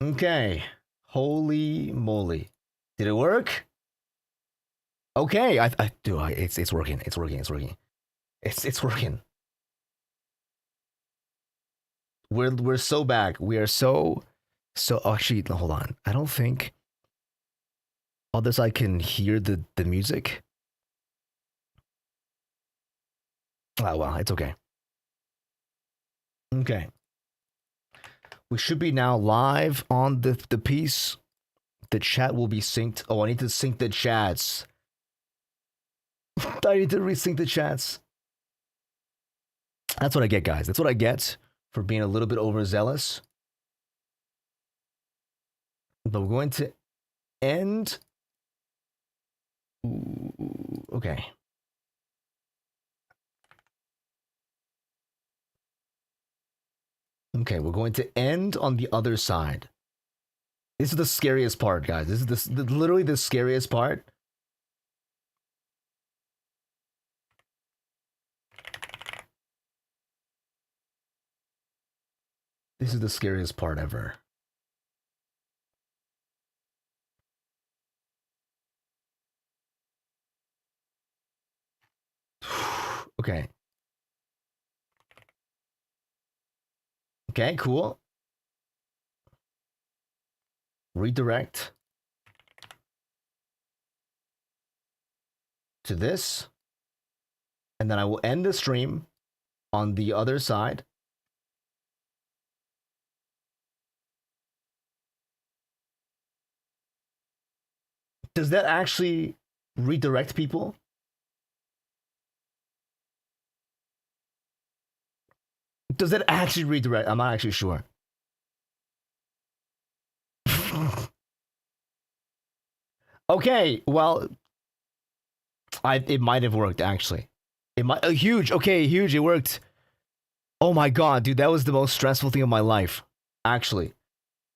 Okay. Holy moly. Did it work? Okay, it's working. It's working. It's working. It's working. We're so back. We are so actually no, hold on. I don't think others I can hear the music. Oh well, it's okay. Okay. We should be now live on the piece. The chat will be synced. Oh, I need to sync the chats. I need to resync the chats. That's what I get, guys. That's what I get for being a little bit overzealous. But we're going to end. Ooh, okay. Okay, we're going to end on the other side. This is the scariest part, guys. This is literally the scariest part. This is the scariest part ever. Okay. Okay, cool. Redirect to this. And then I will end the stream on the other side. Does that actually redirect people? Does that actually redirect? I'm not actually sure. Okay, well, it might have worked actually. It might huge. Okay, huge. It worked. Oh my god, dude, that was the most stressful thing of my life, actually.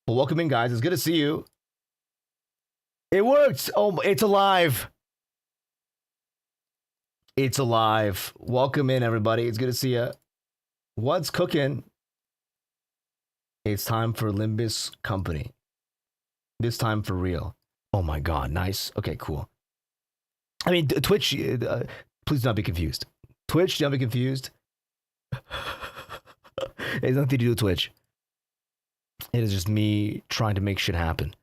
But welcome in, guys. It's good to see you. It worked. Oh, it's alive. It's alive. Welcome in, everybody. It's good to see you. What's cooking? It's time for Limbus Company. This time for real. Oh my god, nice. Okay, cool. I mean, Twitch, please do not be confused. Twitch, do not be confused. It has nothing to do with Twitch. It is just me trying to make shit happen.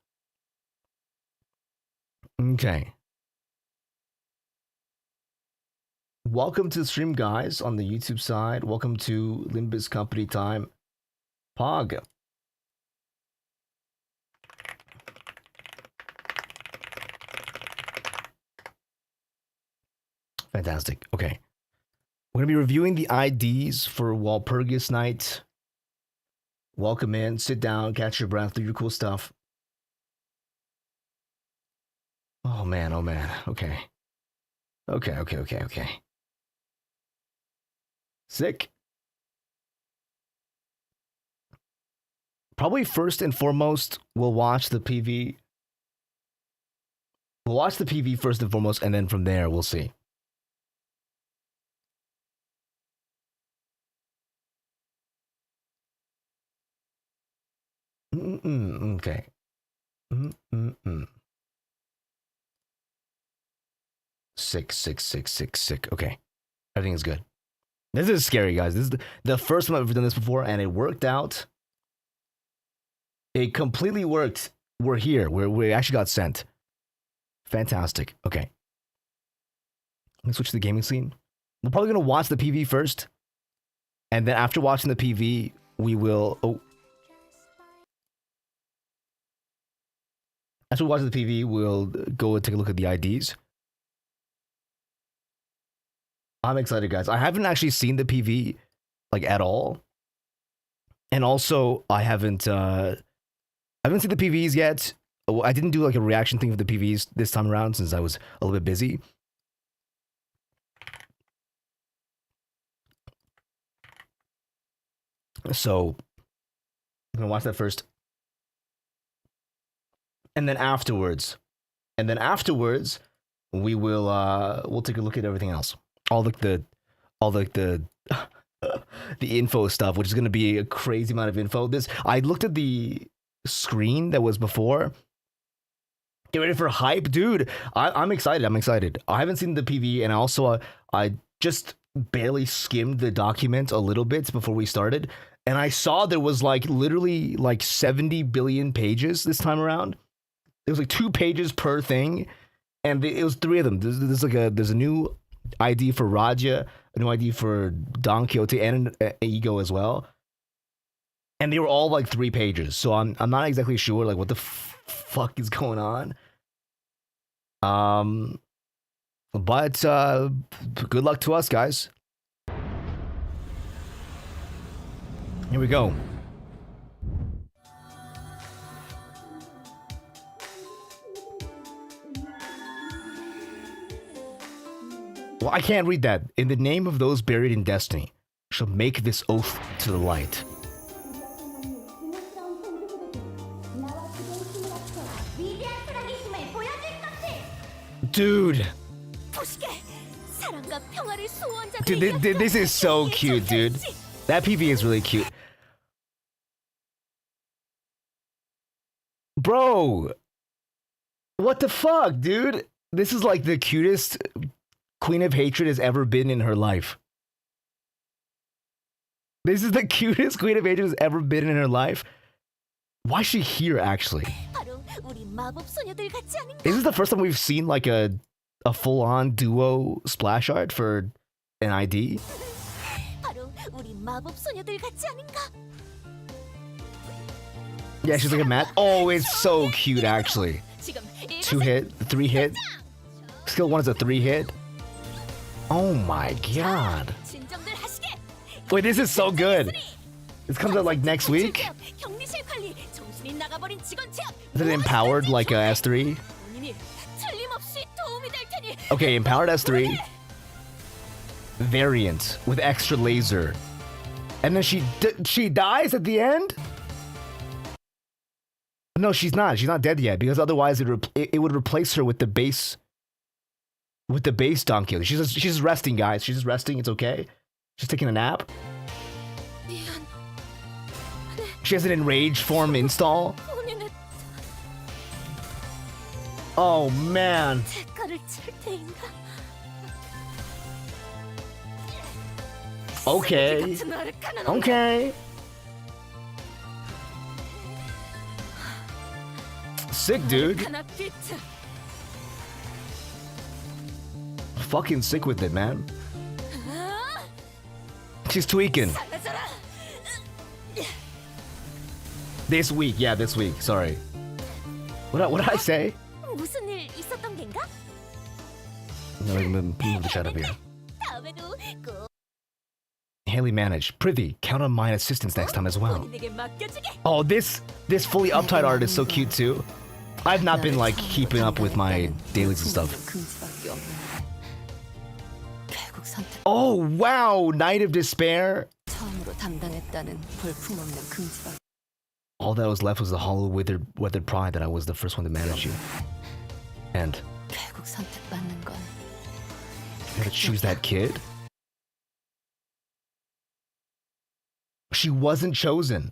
Okay. Welcome to the stream, guys, on the YouTube side. Welcome to Limbus Company time. Pog. Fantastic. Okay. We're going to be reviewing the IDs for Walpurgis Night. Welcome in. Sit down. Catch your breath. Do your cool stuff. Oh, man. Oh, man. Okay. Okay. Sick. Probably first and foremost, we'll watch the PV. We'll watch the PV first and foremost, and then from there, we'll see. Okay. Sick. Okay. Everything is good. This is scary, guys. This is the first time I've ever done this before, and it worked out. It completely worked. We're here. We actually got sent. Fantastic. Okay. Let's switch to the gaming scene. We're probably going to watch the PV first. And then after watching the PV, we will... Oh. After watching the PV, we'll go and take a look at the IDs. I'm excited, guys. I haven't actually seen the PV, like, at all. And also, I haven't seen the PVs yet. I didn't do, like, a reaction thing for the PVs this time around since I was a little bit busy. So, I'm gonna watch that first. And then afterwards, we will we'll take a look at everything else. All the the info stuff, which is going to be a crazy amount of info. I looked at the screen that was before. Get ready for hype, dude. I'm excited. I'm excited. I haven't seen the PV, and also I just barely skimmed the document a little bit before we started, and I saw there was like literally like 70 billion pages this time around. There was like 2 pages per thing, and it was 3 of them. There's a new ID for Rodion, a new ID for Don Quixote, and an E.G.O as well. And they were all like 3 pages, so I'm not exactly sure like what the fuck is going on. But good luck to us, guys. Here we go. Well, I can't read that. In the name of those buried in destiny, shall make this oath to the light. Dude. Dude, this is so cute, dude. That PV is really cute. Bro. What the fuck, dude? This is like the cutest Queen of Hatred has ever been in her life. This is the cutest Queen of Hatred has ever been in her life. Why is she here, actually? Is this the first time we've seen like a full-on duo splash art for an ID? Yeah, she's like a mat. Oh, it's so cute, actually. 2 hit, 3 hit. Skill 1 is a 3 hit. Oh my god. Wait, this is so good. This comes out like next week. Is it empowered like a S3? Okay, empowered S3. Variant with extra laser. And then she dies at the end? No, she's not. She's not dead yet, because otherwise it would replace her with the base Don Quixote. She's just resting, guys. She's just resting. It's okay. She's taking a nap. She has an enraged form install. Oh man. Okay. Okay. Sick, dude. Fucking sick with it, man. She's tweaking. This week, yeah, this week. Sorry. What did I say? No, move the chat up here. Haley managed. Prithee, count on my assistance next time as well. Oh, this fully uptight art is so cute too. I've not been like keeping up with my dailies and stuff. Oh wow, Night of Despair. All that was left was the hollow weathered pride that I was the first one to manage you. And you gotta choose that kid? She wasn't chosen.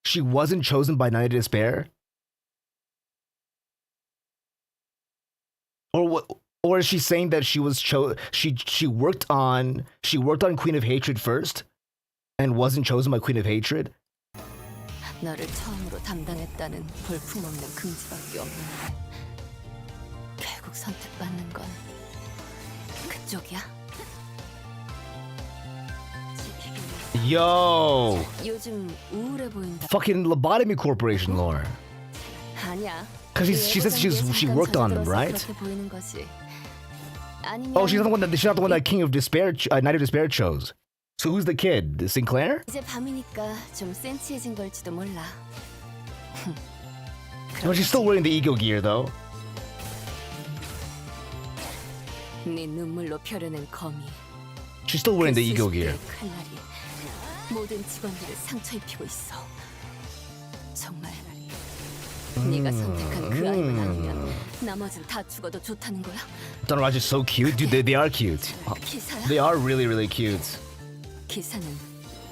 She wasn't chosen by Night of Despair? Or what? Or is she saying that she was she worked on Queen of Hatred first and wasn't chosen by Queen of Hatred? 너를 처음으로 담당했다는 볼품없는 금지밖에 없는 결국 선택받는 건 그쪽이야. Yo! 요즘 우울해 보인다. Fucking Lobotomy Corporation lore. 아니야. Because she says she worked on them, right? Oh, she's not the one that King of Despair, Night of Despair chose. So who's the kid? Sinclair? Oh, she's still wearing the E.G.O gear though. She's still wearing the E.G.O gear. Donraj is so cute, dude. They are cute. They are really, really cute.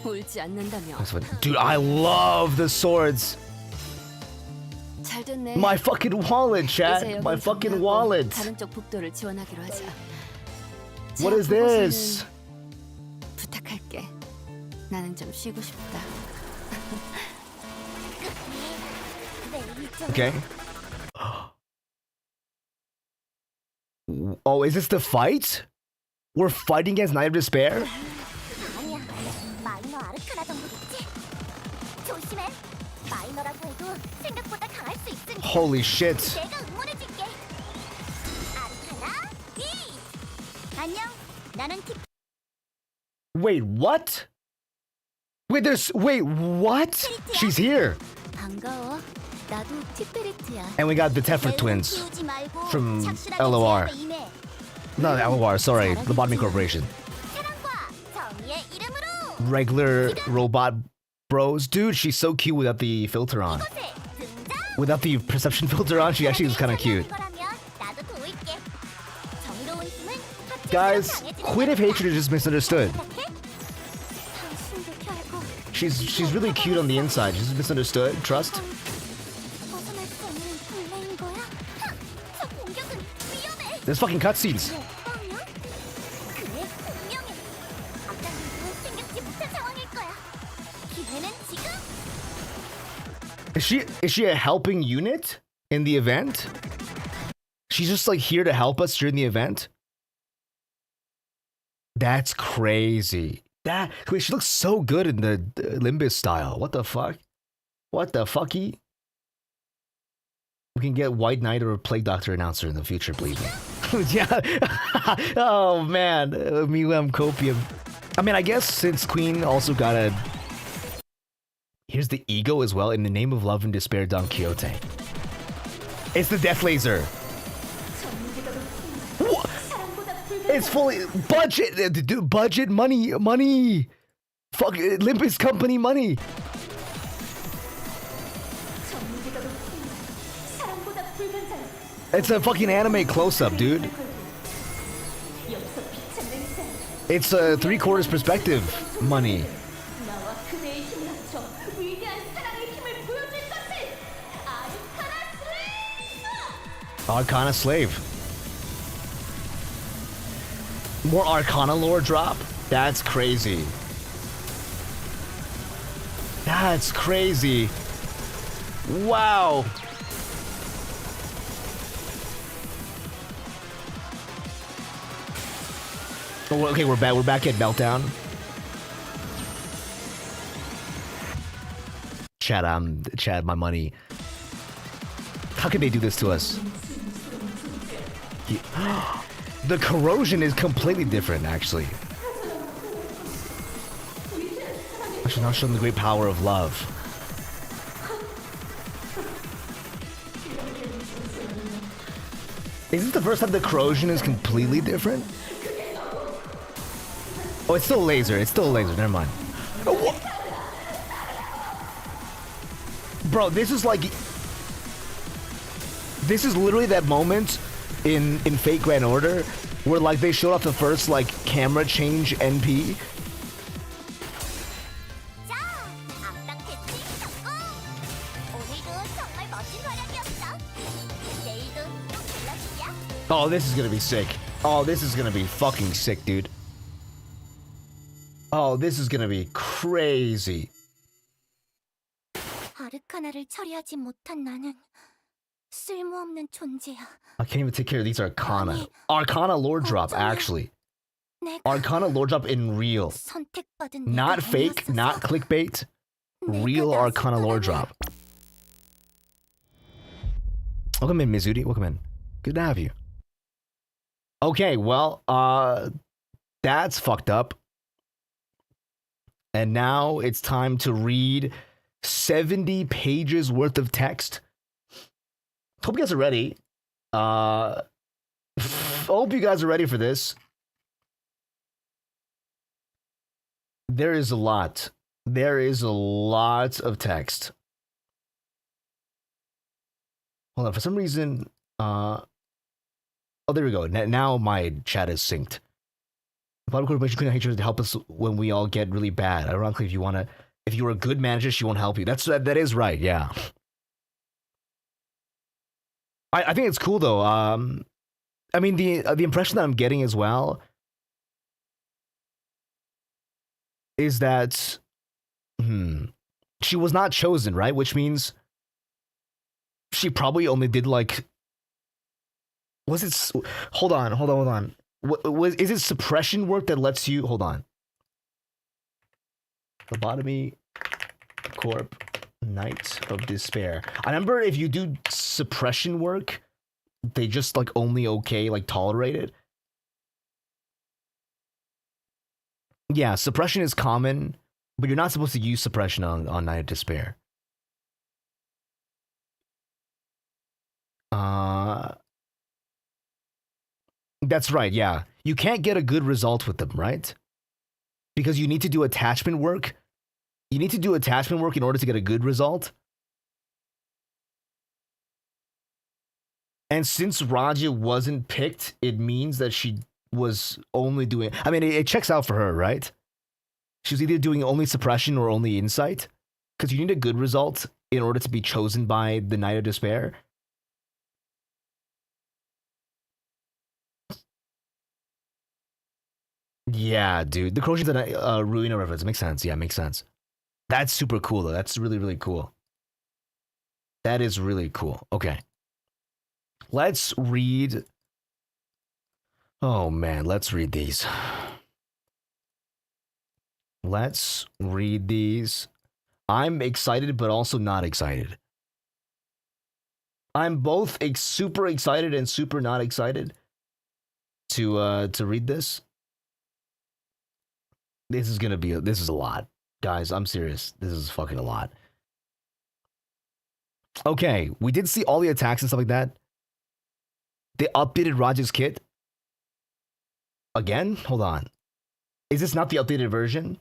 울지 않는다며. That's what, dude, I love the swords. 잘 됐네. My fucking wallet, 이제 chat. 여긴 My fucking 정리하고 wallet. 다른 쪽 북도를 지원하기로 하자. What is this? 부탁할게. 나는 좀 쉬고 싶다. Okay. Oh, is this the fight? We're fighting against Night of Despair? 아니야. 마이너 아르카나 정도겠지? 조심해. 마이너라고 해도 생각보다 강할 수 있으니까. Holy shit. 내가 응원해줄게. 아르카나 이. 안녕. 나는 티. Wait, what? Wait, what? She's here. 반가워. 나도 티페리트야. And we got the Teffer twins 키우지 말고 from 착실하게 LOR. 지혜에 임해. Not LOR, sorry, the Botany Corporation. 사랑과 정의의 이름으로. Regular robot bros. Dude, she's so cute without the filter on. 이곳에 등장. Without the perception filter on, she actually was kind of cute. 나도 도울게. 정의로운 힘은 합치면 Guys, 강해지는 Queen of Hatred is just misunderstood. 생각해? 당신도 결국 She's really cute on the inside. She's misunderstood. Trust. 벗어날 수 없는 벌레인 거야? 저 공격은 위험해. There's fucking cutscenes. 오빠면? 그래, 분명해. 앞당김도 생각지 못한 상황일 거야. 기회는 지금. Is she a helping unit in the event? She's just like here to help us during the event? That's crazy. Wait, she looks so good in the Limbus style. What the fuck? What the fucky? We can get White Knight or a Plague Doctor announcer in the future, please. Yeah. Oh man, Miwem Copium. I mean, I guess since Queen also got a. Here's the E.G.O as well. In the name of love and despair, Don Quixote. It's the Death Laser. What? It's fully budget, dude. Budget money. Fuck Limbus company money. It's a fucking anime close-up, dude. It's a 3/4 perspective money. Arcana Slave. More Arcana lore drop? That's crazy. That's crazy. Wow. Oh, okay, we're back at Meltdown. Chad, my money. How could they do this to us? The corrosion is completely different, actually. I shall now show them the great power of love. Is this the first time the corrosion is completely different? Oh, it's still laser. It's still laser. Never mind. Oh, bro, this is like... This is literally that moment in Fate Grand Order where like they showed off the first like camera change NP. Oh, this is gonna be sick. Oh, this is gonna be fucking sick, dude. Oh, this is gonna be crazy. 아르카나를 처리하지 못한 나는 쓸모없는 존재야. I can't even take care of these Arcana. Arcana lore drop, actually. Arcana lore drop in real. 선택받은 Not 내가 fake, 아니었어서 not clickbait. 내가 Real Arcana lore 나섰다면 drop. Welcome in, Mizudi. Welcome in. Good to have you. Okay, well, that's fucked up. And now it's time to read 70 pages worth of text. Hope you guys are ready. Hope you guys are ready for this. There is a lot. There is a lot of text. Hold on, for some reason, oh, there we go. Now my chat is synced. Bottom corporation couldn't hate her to help us when we all get really bad. Ironically, if you're a good manager, she won't help you. That is right. Yeah. I think it's cool though. I mean the impression that I'm getting as well is that she was not chosen, right? Which means she probably only did like. Was it? Hold on. Is it suppression work that lets you? Hold on. Lobotomy Corp. Night of Despair. I remember if you do suppression work, they just like only like tolerate it. Yeah, suppression is common, but you're not supposed to use suppression on Night of Despair. That's right, yeah. You can't get a good result with them, right? Because you need to do attachment work. You need to do attachment work in order to get a good result. And since Raja wasn't picked, it means that she was only doing... I mean, it checks out for her, right? She was either doing only suppression or only insight. Because you need a good result in order to be chosen by the Night of Despair. Yeah, dude. The Croatians and Ruina reference. Makes sense. Yeah, makes sense. That's super cool, though. That's really, really cool. That is really cool. Okay. Let's read... Oh, man. Let's read these. Let's read these. I'm excited, but also not excited. I'm both super excited and super not excited to read this. This is gonna be this is a lot, guys. I'm serious. This is fucking a lot. Okay, we did see all the attacks and stuff like that. They updated Raja's kit again. Hold on, is this not the updated version?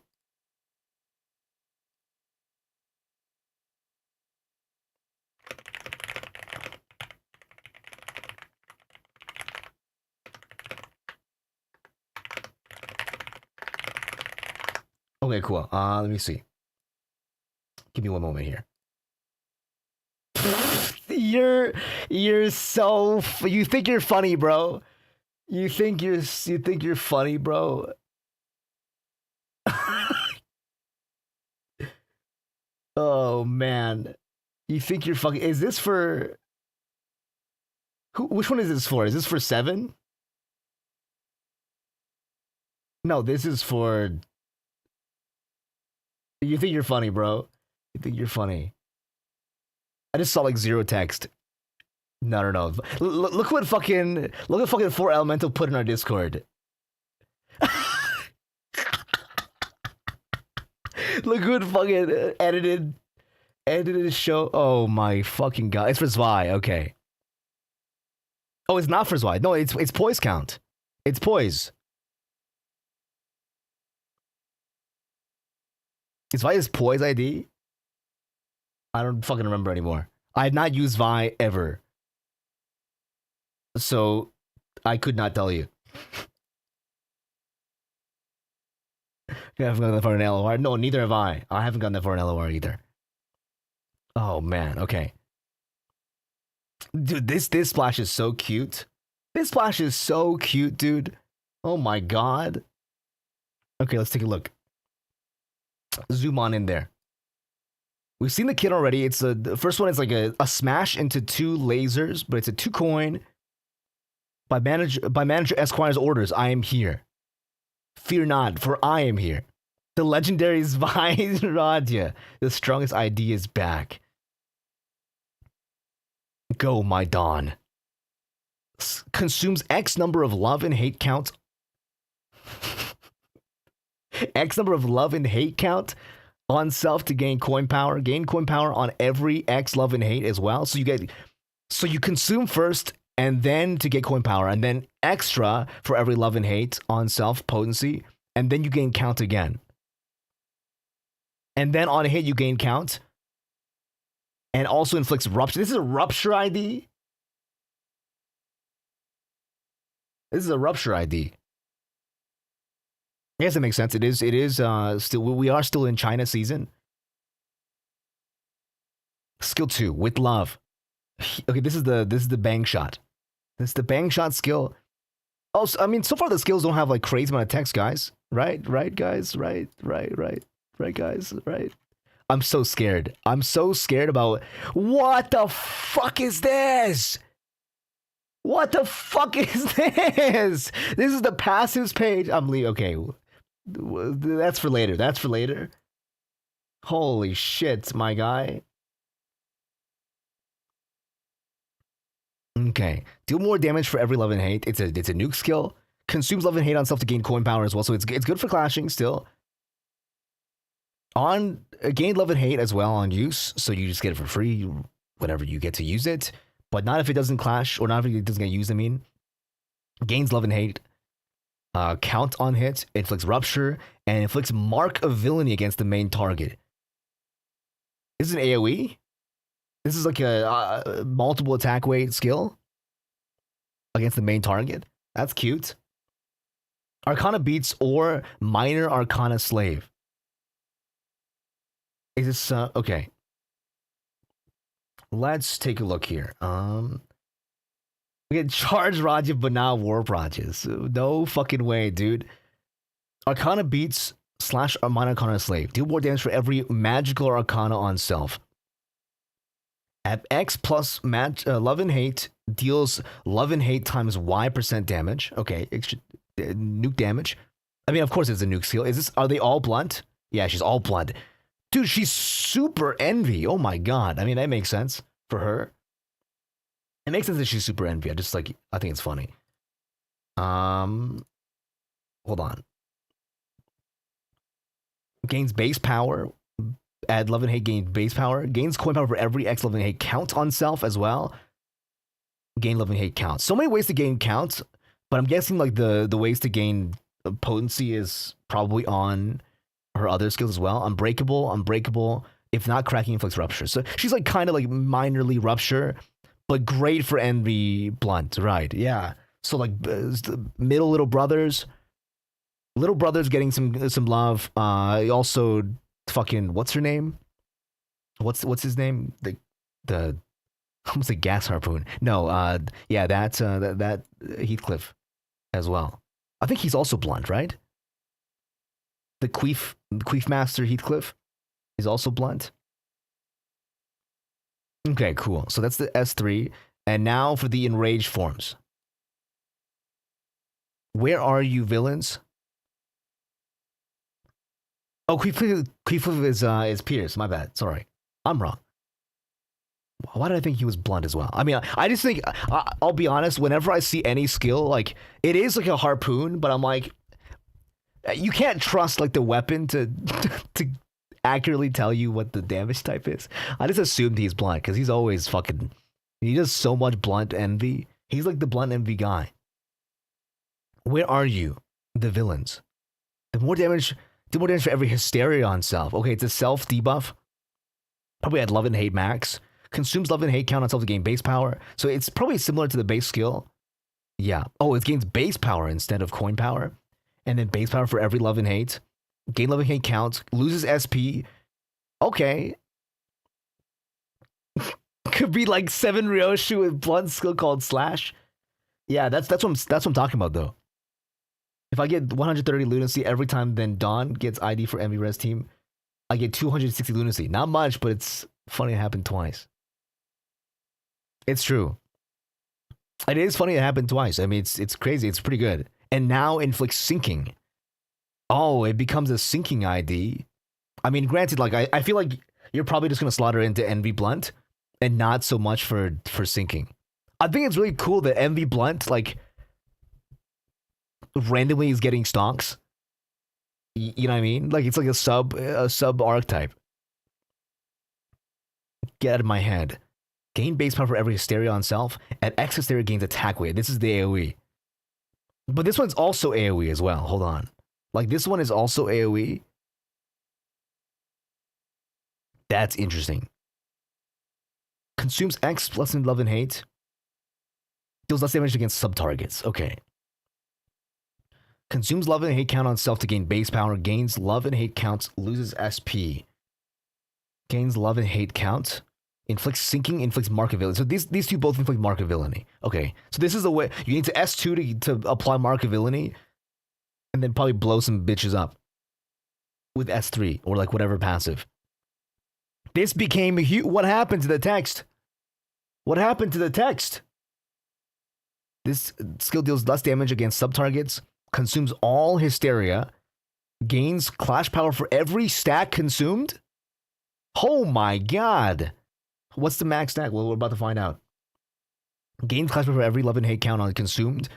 Okay, cool. Let me see. Give me one moment here. You're so you think you're funny, bro. You think you're funny, bro. Oh man. You think you're fucking... Is this for... Which one is this for? Is this for 7? No, this is for... You think you're funny, bro. You think you're funny. I just saw like 0 text. No. Look what fucking 4 Elemental put in our Discord. Look what fucking edited show. Oh my fucking god. It's for Zwei, okay. Oh, it's not for Zwei. No, it's poise count. It's poise. Is Vi's poise ID? I don't fucking remember anymore. I have not used Vi ever. So, I could not tell you. I haven't gotten that far in LOR. No, neither have I. I haven't gotten that far in LOR either. Oh, man. Okay. Dude, this splash is so cute. This splash is so cute, dude. Oh, my God. Okay, let's take a look. Zoom on in there. We've seen the kit already. It's the first one is like a smash into 2 lasers, but it's a 2 coin. By manager Esquire's orders, I am here. Fear not, for I am here. The legendary Zwei Radia, the strongest ID is back. Go, my dawn. Consumes X number of love and hate counts. X number of love and hate count on self to gain coin power. Gain coin power on every X love and hate as well. So you consume first and then to get coin power, and then extra for every love and hate on self potency, and then you gain count again. And then on a hit you gain count. And also inflicts rupture. This is a rupture ID. This is a rupture ID. I guess that makes sense. It is still, we are still in China season. Skill 2, with love. Okay, this is the bang shot. This is the bang shot skill. Also, I mean, so far the skills don't have like crazy amount of text, guys. Right, guys. Right, guys. Right. I'm so scared. I'm so scared about what the fuck is this? What the fuck is this? This is the passives page. I'm leaving. Okay, that's for later. That's for later. Holy shit, my guy. Okay, deal more damage for every love and hate. It's a nuke skill. Consumes love and hate on self to gain coin power as well, so it's good for clashing still. On gain love and hate as well on use, so you just get it for free whenever you get to use it, but not if it doesn't clash or not if it doesn't get used. I mean, gains love and hate. Count on hit, inflicts rupture, and inflicts mark of villainy against the main target. This is an AoE. This is like a multiple attack weight skill against the main target. That's cute. Arcana beats or minor Arcana slave. Is this okay? Let's take a look here. We get charge Raja, but not warp Rajas. No fucking way, dude. Arcana beats / minor Arcana slave. Deal more damage for every magical Arcana on self. At X plus love and hate deals love and hate times Y% damage. Okay, nuke damage. I mean, of course, it's a nuke skill. Are they all blunt? Yeah, she's all blunt. Dude, she's super envy. Oh my god. I mean, that makes sense for her. It makes sense that she's super envy. I think it's funny. Hold on. Gains base power. Add love and hate, gain base power. Gains coin power for every X love and hate count on self as well. Gain love and hate count. So many ways to gain count, but I'm guessing like the ways to gain potency is probably on her other skills as well. Unbreakable. If not cracking, inflicts rupture. So she's like kind of like minorly rupture, but great for envy blunt. Right? Yeah. So like middle little brothers getting some love. Also. Fucking what's her name? What's his name? The almost a gas harpoon. No, yeah, that Heathcliff as well. I think he's also blunt, right? The Queef Master Heathcliff is also blunt. Okay, cool. So that's the S3, and now for the enraged forms. Where are you, villains? Oh, Queefliff is Pierce. My bad. Sorry. I'm wrong. Why did I think he was blunt as well? I mean, I just think, I'll be honest, whenever I see any skill, like, it is like a harpoon, but I'm like, you can't trust, like, the weapon to accurately tell you what the damage type is. I just assumed he's blunt, because he's always fucking, he does so much blunt envy. He's like the blunt envy guy. Where are you, the villains? Do more damage for every hysteria on self. Okay, it's a self debuff. Probably had love and hate max. Consumes love and hate count on self to gain base power. So it's probably similar to the base skill. Yeah. Oh, it gains base power instead of coin power. And then base power for every love and hate. Gain love and hate counts. Loses SP. Okay. Could be like 7 Ryoshu with blunt skill called Slash. Yeah, that's what I'm talking about though. If I get 130 lunacy every time, then Dawn gets ID for Envy Res team, I get 260 lunacy. Not much, but it's funny it happened twice. It's true. It is funny it happened twice. I mean, it's crazy. It's pretty good. And now inflicts sinking. Oh, it becomes a sinking ID. I mean, granted, like I feel like you're probably just gonna slaughter into Envy Blunt, and not so much for sinking. I think it's really cool that Envy Blunt like randomly is getting stonks. You know what I mean? Like it's like a sub archetype. Get out of my head. Gain base power for every hysteria on self. At X hysteria gains attack weight. This is the AoE. But this one's also AoE as well. Hold on. Like this one is also AoE. That's interesting. Consumes X plus love and hate. Deals less damage against sub-targets. Okay. Consumes love and hate count on self to gain base power. Gains love and hate counts. Loses SP. Gains love and hate count. Inflicts sinking. Inflicts mark of villainy. So these two both inflict mark of villainy. Okay. So this is the way you need to S2 to apply mark of villainy, and then probably blow some bitches up with S3 or like whatever passive. This became a huge. What happened to the text? What happened to the text? This skill deals less damage against sub-targets, consumes all hysteria, gains clash power for every stack consumed? Oh my god. What's the max stack? Well, we're about to find out. Gains clash power for every love and hate count on consumed,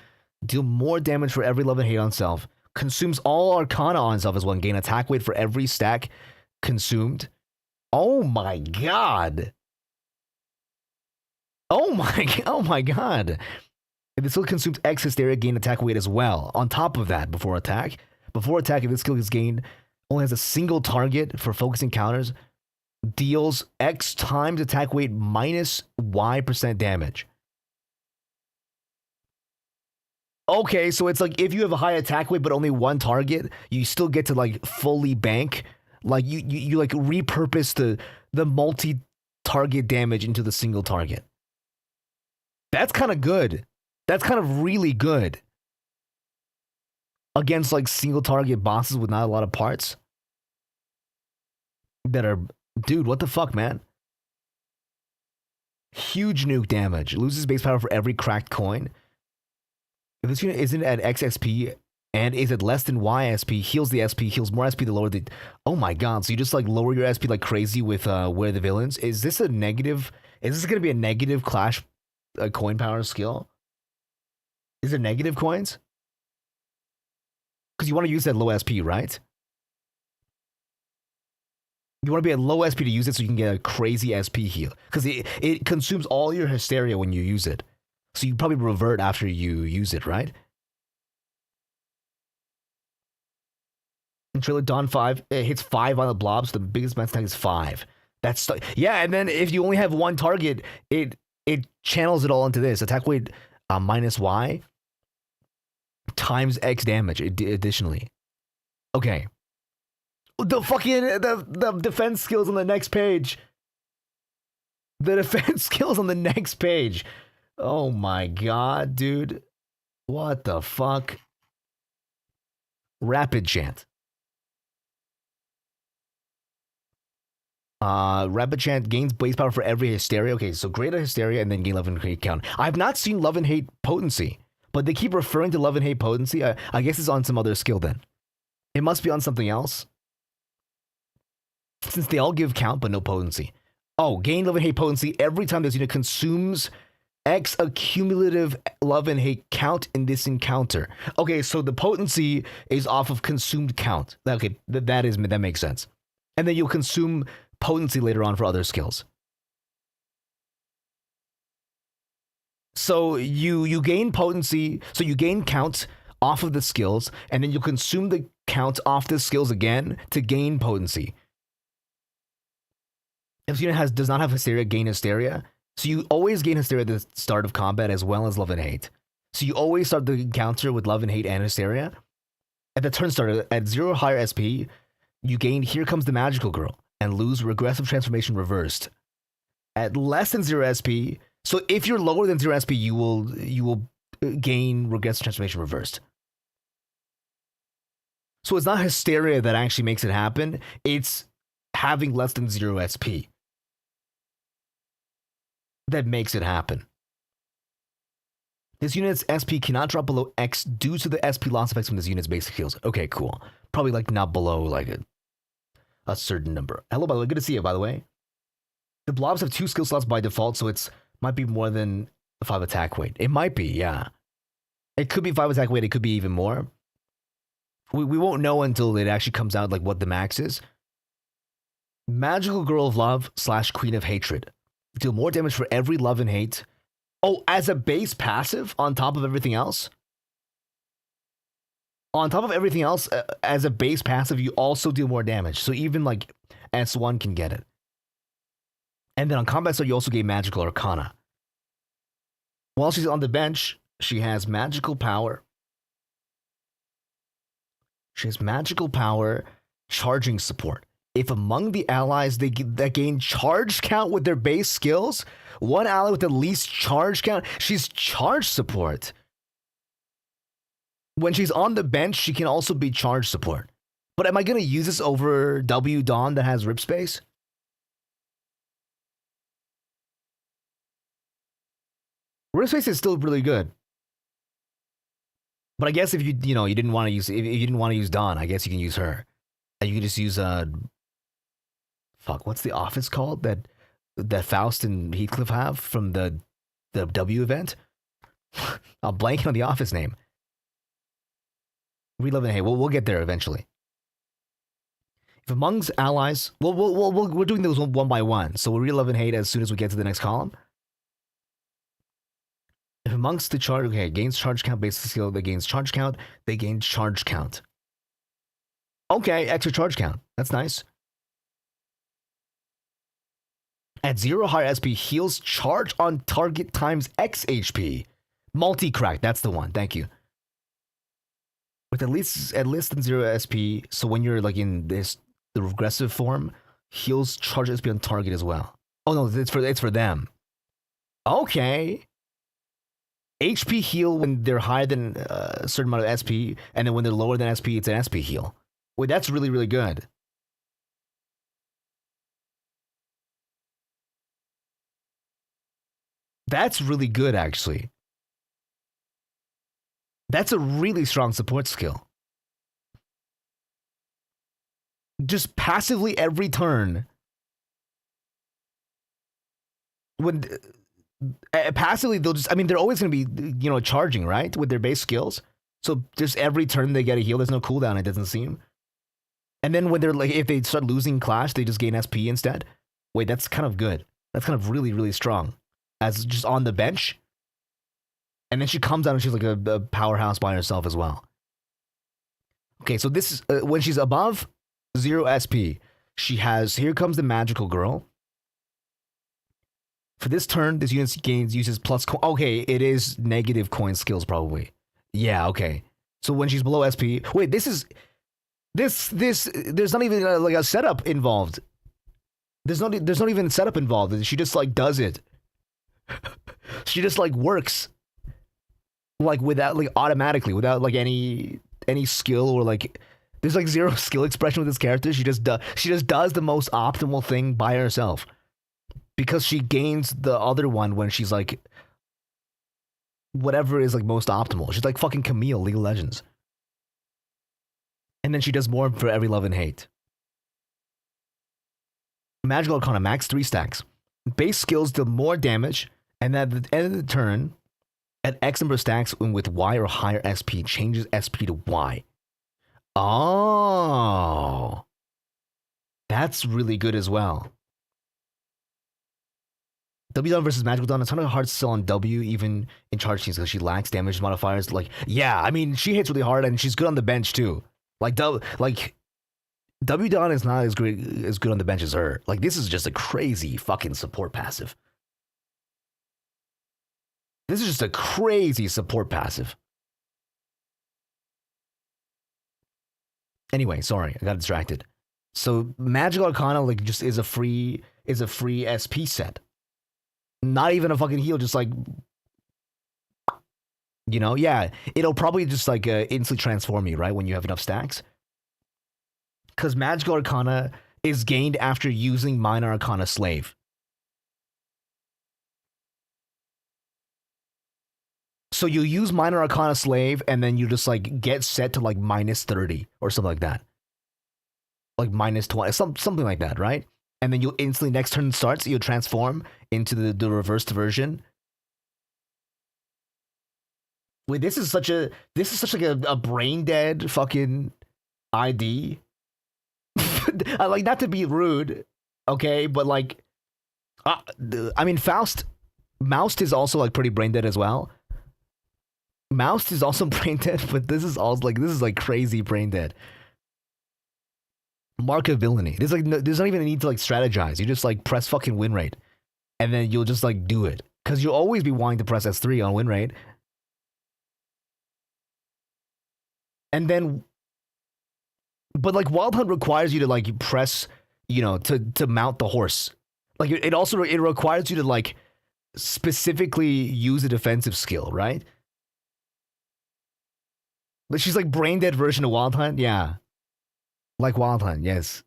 deal more damage for every love and hate on self, consumes all arcana on self as well, and gain attack weight for every stack consumed. Oh my god. Oh my god. If the skill consumes X hysteria, gain attack weight as well. On top of that, before attack, if this skill is gained, only has a single target for focusing counters, deals X times attack weight minus Y% damage. Okay, so it's like if you have a high attack weight but only one target, you still get to like fully bank. Like you like repurpose the multi-target damage into the single target. That's kind of good. That's kind of really good. Against like single target bosses with not a lot of parts. That are, dude, what the fuck, man? Huge nuke damage. Loses base power for every cracked coin. If this unit isn't at XSP and is at less than YSP, heals the SP, heals more SP the lower the... Oh my god, so you just like lower your SP like crazy with where the villains? Is this a negative... Is this going to be a negative clash coin power skill? Is it negative coins? Because you want to use that low SP, right? You want to be at low SP to use it so you can get a crazy SP heal. Because it consumes all your hysteria when you use it. So you probably revert after you use it, right? In Trailer Dawn 5, it hits 5 on the blobs. The biggest max attack is 5. That's... Yeah, and then if you only have one target, it channels it all into this. Attack weight minus Y times X damage additionally. Okay. The fucking... The defense skills on the next page. The defense skills on the next page. Oh my god, dude. What the fuck? Rapid chant. Rapid chant gains base power for every hysteria. Okay, so greater hysteria and then gain love and hate count. I've not seen love and hate potency, but they keep referring to love and hate potency. I guess it's on some other skill then. It must be on something else. Since they all give count but no potency. Oh, gain love and hate potency every time this unit consumes X accumulative love and hate count in this encounter. Okay, so the potency is off of consumed count. Okay, that makes sense. And then you'll consume potency later on for other skills. So you gain potency, so you gain count off of the skills, and then you'll consume the count off the skills again to gain potency. If the unit does not have hysteria, gain hysteria. So you always gain hysteria at the start of combat as well as love and hate. So you always start the encounter with love and hate and hysteria. At the turn start, at 0 higher SP, you gain Here Comes the Magical Girl and lose Regressive Transformation Reversed. At less than 0 SP, so if you're lower than 0 SP, you will gain Regressive Transformation Reversed. So it's not hysteria that actually makes it happen, it's having less than 0 SP that makes it happen. This unit's SP cannot drop below X due to the SP loss effects from this unit's basic heals. Okay, cool. Probably like not below like a certain number. Hello, by the way. Good to see you, by the way. The blobs have 2 skill slots by default, so it's might be more than 5 attack weight. It might be, yeah. It could be 5 attack weight. It could be even more. We won't know until it actually comes out like what the max is. Magical Girl of Love / Queen of Hatred. Deal more damage for every love and hate. Oh, as a base passive on top of everything else? On top of everything else, as a base passive, you also deal more damage. So even like S1 can get it. And then on combat start, you also gain Magical Arcana. While she's on the bench, she has Magical Power. She has magical power, charging support. If among the allies that gain charge count with their base skills, one ally with the least charge count, she's charge support. When she's on the bench, she can also be charge support. But am I going to use this over W Dawn that has rip space? Rip space is still really good. But I guess if you didn't want to use if you didn't want to use Dawn, I guess you can use her. And you can just use what's the office called that Faust and Heathcliff have from the W event? I'm blanking on the office name. We love it. Hey, we'll get there eventually. If amongst allies, we're doing those one by one, so we'll love and hate as soon as we get to the next column. If amongst the charge, okay, gains charge count, basic skill, they gains charge count, they gain charge count. Okay, extra charge count. That's nice. At 0 higher SP, heals charge on target times X HP. Multi-crack, that's the one. Thank you. With at less than 0 SP, so when you're like in the regressive form, heals charge SP on target as well. Oh no, it's for them. Okay. HP heal when they're higher than a certain amount of SP, and then when they're lower than SP, it's an SP heal. Wait, that's really, really good. That's really good, actually. That's a really strong support skill. Just passively every turn. When passively they'll just, I mean, they're always going to be, charging, right? With their base skills. So just every turn they get a heal, there's no cooldown, it doesn't seem. And then when they're like, if they start losing clash, they just gain SP instead. Wait, that's kind of good. That's kind of really, really strong. As just on the bench. And then she comes out and she's like a powerhouse by herself as well. Okay, so this is when she's above 0 SP. She has, here comes the magical girl. For this turn, this unit uses plus coin. Okay, it is negative coin skills probably. Yeah, okay. So when she's below SP, wait, there's not even like a setup involved. There's not even a setup involved. She just like does it. She just like works. Like without like automatically, without like any skill or like there's like 0 skill expression with this character. She just does the most optimal thing by herself. Because she gains the other one when she's like whatever is like most optimal. She's like fucking Camille, League of Legends. And then she does more for every love and hate. Magical Arcana, max 3 stacks. Base skills deal more damage, and at the end of the turn, at X number of stacks with Y or higher SP, changes SP to Y. Oh. That's really good as well. W Dawn versus Magical Dawn, it's kind of hard to sell on W even in charge teams because she lacks damage modifiers. Like, yeah, I mean, she hits really hard and she's good on the bench too. Like W Dawn is not as good on the bench as her. Like, this is just a crazy fucking support passive. This is just a crazy support passive. Anyway, sorry, I got distracted. So Magical Arcana like just is a free SP set. Not even a fucking heal, just like, yeah, it'll probably just like instantly transform you, right? When you have enough stacks. Because Magical Arcana is gained after using Minor Arcana Slave. So you use Minor Arcana Slave and then you just like get set to like minus 30 or something like that. Like minus 20, something like that, right? And then you'll instantly, next turn starts, you'll transform into the reversed version. Wait, this is such like a brain dead fucking ID. I like, not to be rude, okay, but like, I mean, Moust is also like pretty brain dead as well. Moust is also brain dead, but this is like crazy brain dead. Markability. There's not even a need to like strategize. You just like press fucking win rate, and then you'll just like do it because you'll always be wanting to press S3 on win rate, and then But like Wild Hunt requires you to like press, you know, to mount the horse. Like it also it requires you to like specifically use a defensive skill, right? But she's like brain dead version of Wild Hunt, yeah. Like Wild Hunt, yes.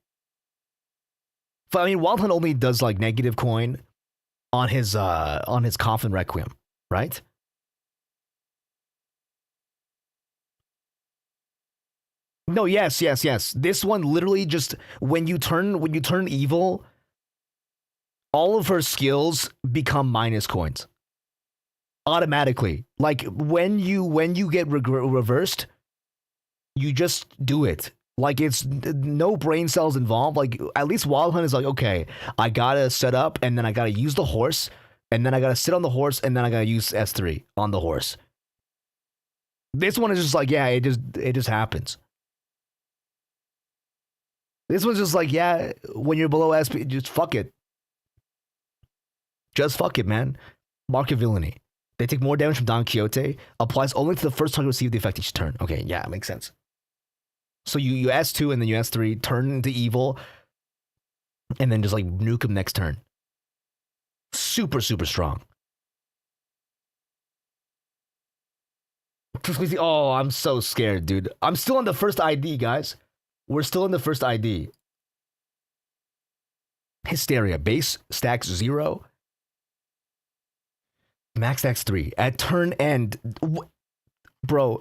But I mean, Wild Hunt only does like negative coin on his Coffin Requiem, right? No, yes. This one literally just when you turn evil, all of her skills become minus coins automatically. Like when you get reversed, you just do it. Like it's no brain cells involved. Like at least Wild Hunt is like, okay, I gotta set up and then I gotta use the horse and then I gotta sit on the horse and then I gotta use S3 on the horse. This one is just like, yeah, it just happens. This one's just like, yeah, when you're below SP, just fuck it. Just fuck it, man. Mark of Villainy. They take more damage from Don Quixote. Applies only to the first target receive the effect each turn. Okay, yeah, it makes sense. So you S2 and then you S3, turn into evil, and then just like nuke him next turn. Super, super strong. Oh, I'm so scared, dude. I'm still on the first ID, guys. We're still in the first ID. Hysteria. Base stacks 0. Max stacks 3. At turn end. Bro,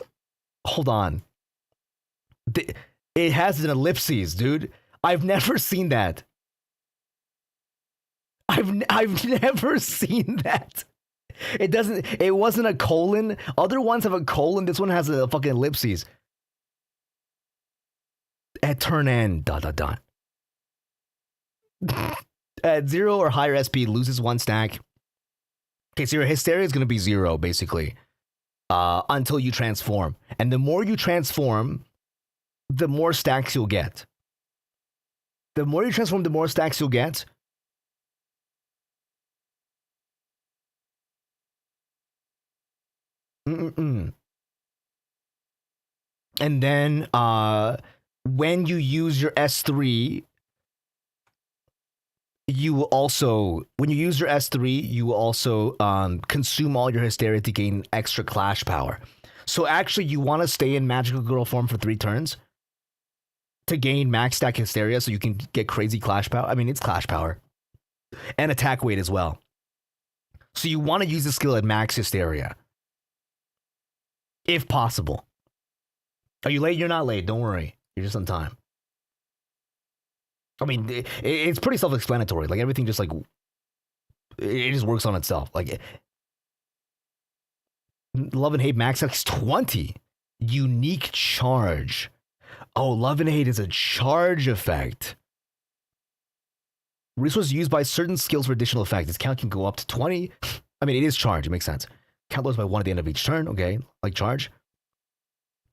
hold on. It has an ellipses, dude. I've never seen that. I've never seen that. It wasn't a colon. Other ones have a colon. This one has a fucking ellipses. At turn end, ... At 0 or higher SP, loses 1 stack. Okay, so your Hysteria is going to be 0, basically. Until you transform. And the more you transform, the more stacks you'll get. The more you transform, the more stacks you'll get. And then when you use your S3, you will also, when you use your S3, you will also consume all your Hysteria to gain extra Clash power. So actually, you want to stay in Magical Girl form for 3 turns to gain max stack Hysteria so you can get crazy Clash power. I mean, it's Clash power. And attack weight as well. So you want to use the skill at max Hysteria. If possible. Are you late? You're not late. Don't worry. You're just on time. I mean, it's pretty self-explanatory. Like, everything just, like, it just works on itself. Like, Love and Hate max X 20. Unique charge. Oh, Love and Hate is a charge effect. Resources used by certain skills for additional effect. Its count can go up to 20. I mean, it is charge. It makes sense. Count lowers by 1 at the end of each turn. Okay, like charge.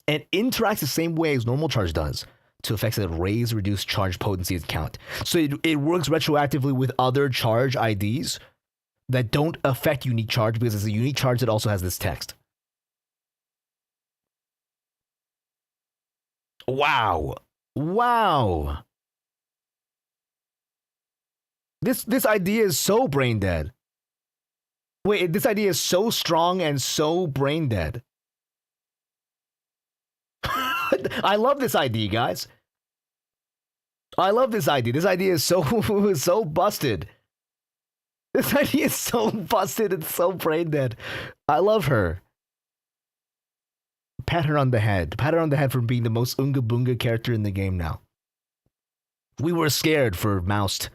And interacts the same way as normal charge does to effects that raise or reduce charge potency and count. So it works retroactively with other charge IDs that don't affect unique charge because it's a unique charge that also has this text. Wow. Wow. This idea is so brain dead. Wait, this idea is so strong and so brain dead. I love this idea, guys. I love this idea. This idea is so so busted. This idea is so busted and so brain dead. I love her. Pat her on the head. Pat her on the head for being the most Unga Bunga character in the game now. We were scared for Moust,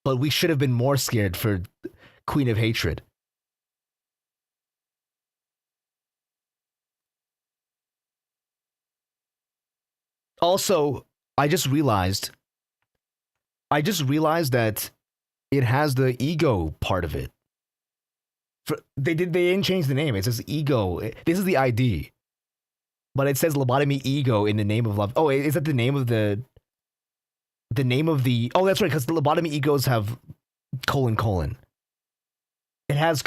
but we should have been more scared for Queen of Hatred. Also, I just realized that it has the E.G.O part of it. They didn't change the name. It says E.G.O. This is the ID. But it says lobotomy E.G.O in the name of love. Oh, is that the name of the name of the... Oh, that's right, because the lobotomy E.G.Os have ... It has ...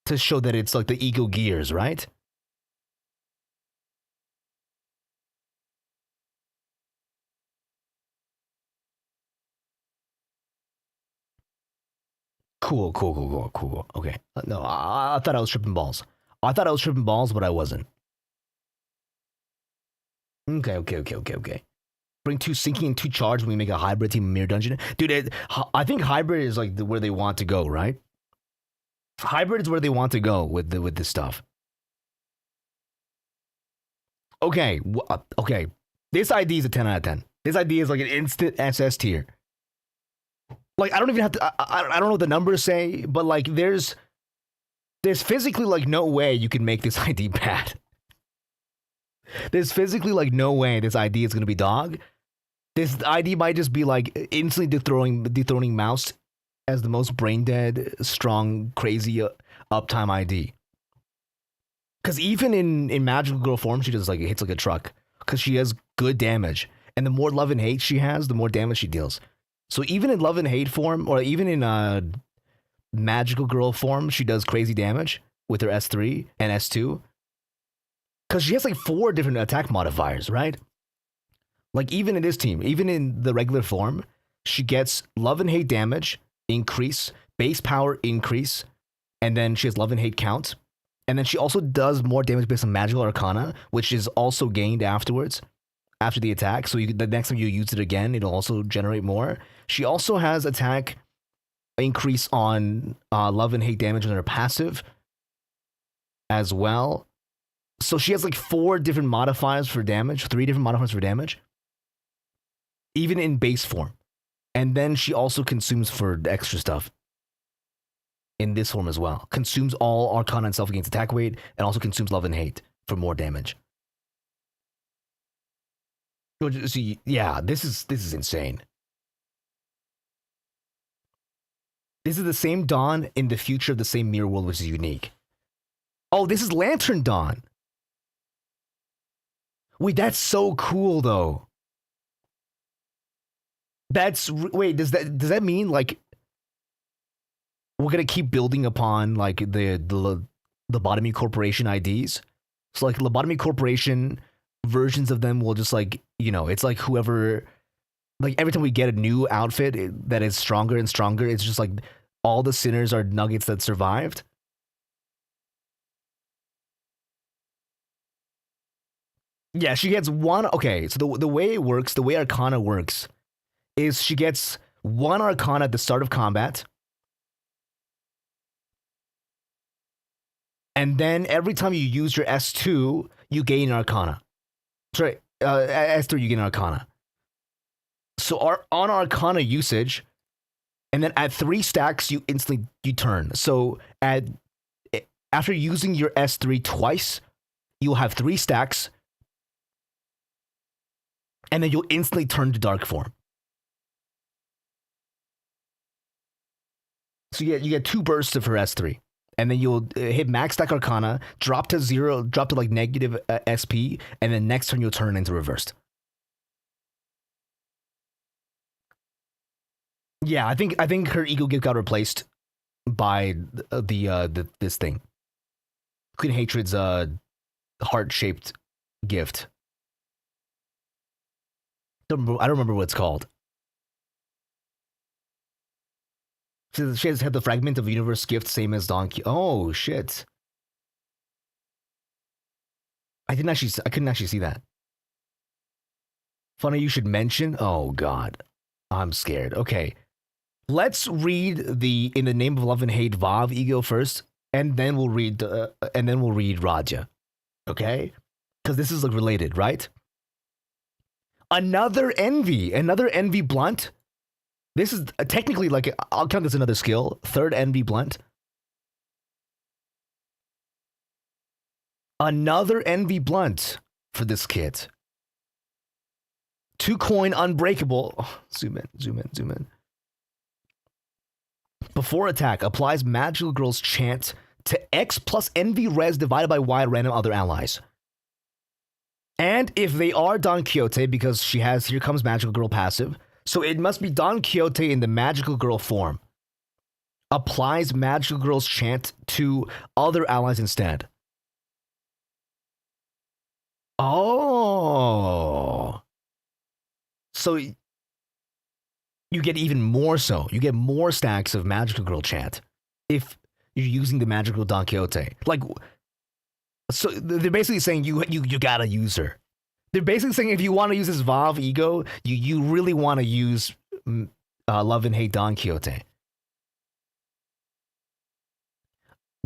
to show that it's like the E.G.O gears, right? Cool. Okay. No, I thought I was tripping balls. I thought I was tripping balls, but I wasn't. Okay. Bring 2 sinking and 2 charge when we make a hybrid team mirror dungeon. Dude, I think hybrid is like where they want to go, right? Hybrid is where they want to go with this stuff. Okay, okay. This ID is a 10 out of 10. This ID is like an instant SS tier. Like, I don't even have to. I don't know what the numbers say, but like, there's physically like no way you can make this ID bad. There's physically like no way this ID is gonna be dog. This ID might just be like instantly dethroning Mouse as the most brain dead, strong, crazy uptime ID. Because even in Magical Girl form, she just like hits like a truck. Because she has good damage, and the more love and hate she has, the more damage she deals. So even in love and hate form, or even in Magical Girl form, she does crazy damage with her S3 and S2. Because she has like 4 different attack modifiers, right? Like even in this team, even in the regular form, she gets love and hate damage increase, base power increase, and then she has love and hate count. And then she also does more damage based on magical arcana, which is also gained afterwards, after the attack. So the next time you use it again, it'll also generate more. She also has attack increase on love and hate damage on her passive as well. So she has like 4 different modifiers for damage, 3 different modifiers for damage, even in base form. And then she also consumes for the extra stuff in this form as well. Consumes all arcana and self against attack weight, and also consumes love and hate for more damage. So yeah, this is insane. This is the same Dawn in the future of the same mirror world, which is unique. Oh, this is Lantern Dawn. Wait, that's so cool though. Wait, does that mean like we're gonna keep building upon like the Lobotomy Corporation IDs? So like Lobotomy Corporation versions of them will just like, you know, it's like whoever, like every time we get a new outfit that is stronger and stronger, it's just like all the sinners are nuggets that survived. Yeah, she gets 1. Okay, so the way it works, the way Arcana works, is she gets 1 Arcana at the start of combat, and then every time you use your S2, you gain Arcana. Sorry, S3 you gain Arcana. So on Arcana usage, and then at 3 stacks you instantly turn. So after using your S3 twice, you'll have 3 stacks, and then you'll instantly turn to dark form. So you get 2 bursts of her S3, and then you'll hit max stack Arcana, drop to 0, drop to like negative SP, and then next turn you'll turn into reversed. Yeah, I think her ego gift got replaced by this thing, Queen Hatred's heart-shaped gift. I don't remember what it's called. She has had the fragment of universe gift, same as Donkey. Oh shit! I couldn't actually see that. Funny you should mention. Oh god, I'm scared. Okay, let's read the In the Name of Love and Hate Vav E.G.O first, and then we'll read Raja. Okay, because this is like related, right? Another envy blunt. This is technically like, I'll count this another skill. 3rd envy blunt. Another envy blunt for this kit. 2 coin unbreakable. Oh, zoom in. Before attack, applies Magical Girl's chant to X plus envy res divided by Y random other allies. And if they are Don Quixote, because she has Here Comes Magical Girl passive, so it must be Don Quixote in the Magical Girl form. Applies Magical Girl's chant to other allies instead. Oh. So you get even more so. You get more stacks of Magical Girl chant if you're using the Magical Girl Don Quixote. Like, so they're basically saying you gotta use her. They're basically saying if you want to use this Vav E.G.O, you really want to use Love and Hate Don Quixote.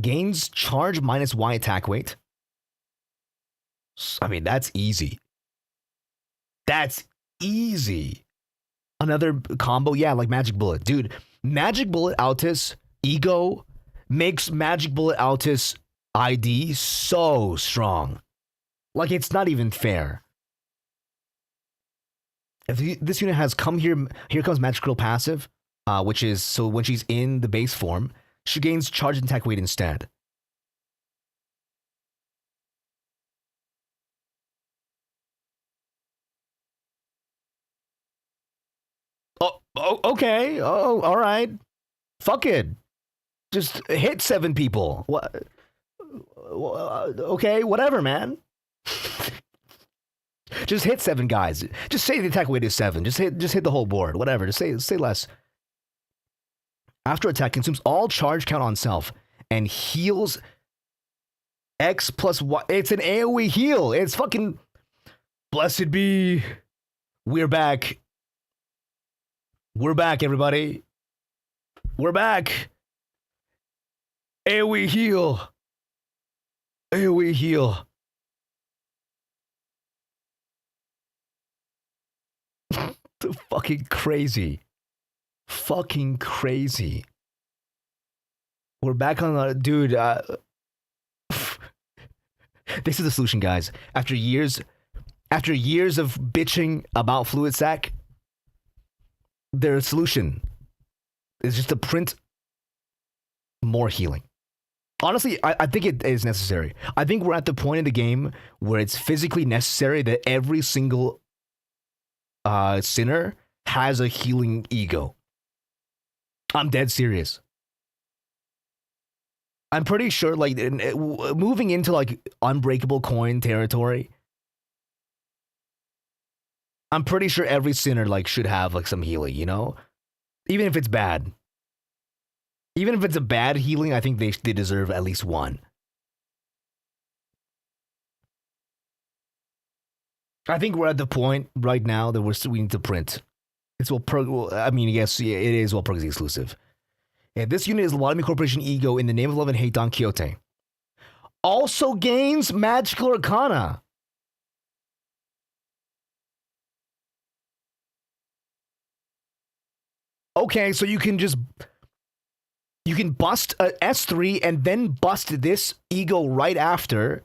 Gains charge minus Y attack weight. I mean, that's easy. That's easy. Another combo, yeah, like Magic Bullet. Dude, Magic Bullet Altis E.G.O makes Magic Bullet Altis ID so strong. Like, it's not even fair. If this unit has come here, here comes Magic Girl passive, which is, so when she's in the base form, she gains charge and attack weight instead. Oh, okay. Oh, all right. Fuck it. Just hit 7 people. What? Okay, whatever, man. Just hit 7 guys. Just say the attack weight is 7. Just hit the whole board. Whatever. Just say less. After attack, consumes all charge count on self and heals X plus Y. It's an AoE heal. It's fucking blessed be. We're back. We're back, everybody. We're back. AoE heal. AoE heal. Fucking crazy. Fucking crazy. We're back on the dude. This is the solution, guys. After years of bitching about Fluid Sack, their solution is just to print more healing. Honestly, I think it is necessary. I think we're at the point in the game where it's physically necessary that every single sinner has a healing E.G.O. I'm dead serious. I'm pretty sure, like, moving into like unbreakable coin territory, I'm pretty sure every sinner like should have like some healing, you know, even if it's bad. Even if it's a bad healing, I think they deserve at least one. I think we're at the point right now that we need to print. It's I mean, yes, yeah, it is Walpurgis exclusive. And this unit is Lotomy Corporation E.G.O in the name of love and hate Don Quixote. Also gains Magical Arcana. Okay, so you can bust a S3 and then bust this E.G.O right after,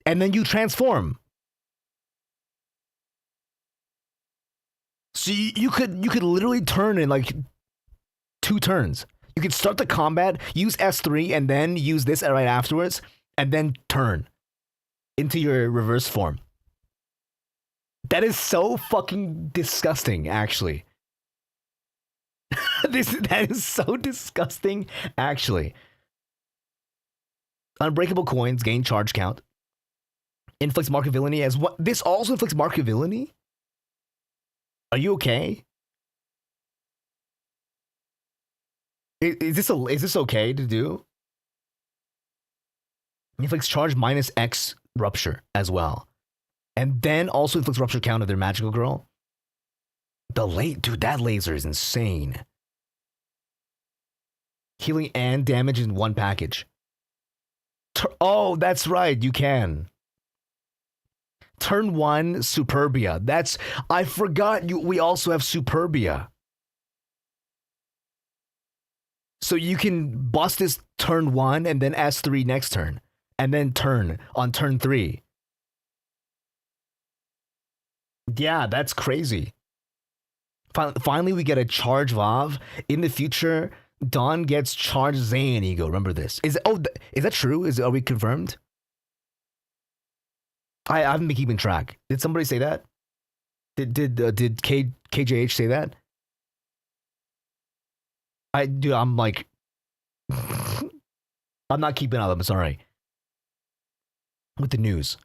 and then you transform. So you could literally turn in like 2 turns. You could start the combat, use S3, and then use this right afterwards, and then turn into your reverse form. That is so fucking disgusting, actually. That is so disgusting, actually. Unbreakable coins gain charge count. Inflicts mark of villainy as what? This also inflicts mark of villainy? Are you okay? Is this okay to do? Inflicts charge minus X rupture as well. And then also inflicts rupture count of their magical girl. Dude, that laser is insane. Healing and damage in one package. Oh, that's right, you can. Turn 1, Superbia. I forgot we also have Superbia. So you can bust this turn 1 and then S3 next turn. And then turn on turn 3. Yeah, that's crazy. Finally, we get a charge Vav. In the future, Dawn gets charge Zayn E.G.O. Remember this. Is that true? Are we confirmed? I haven't been keeping track. Did somebody say that? Did KJH say that? I'm like, I'm not keeping up. I'm sorry. With the news.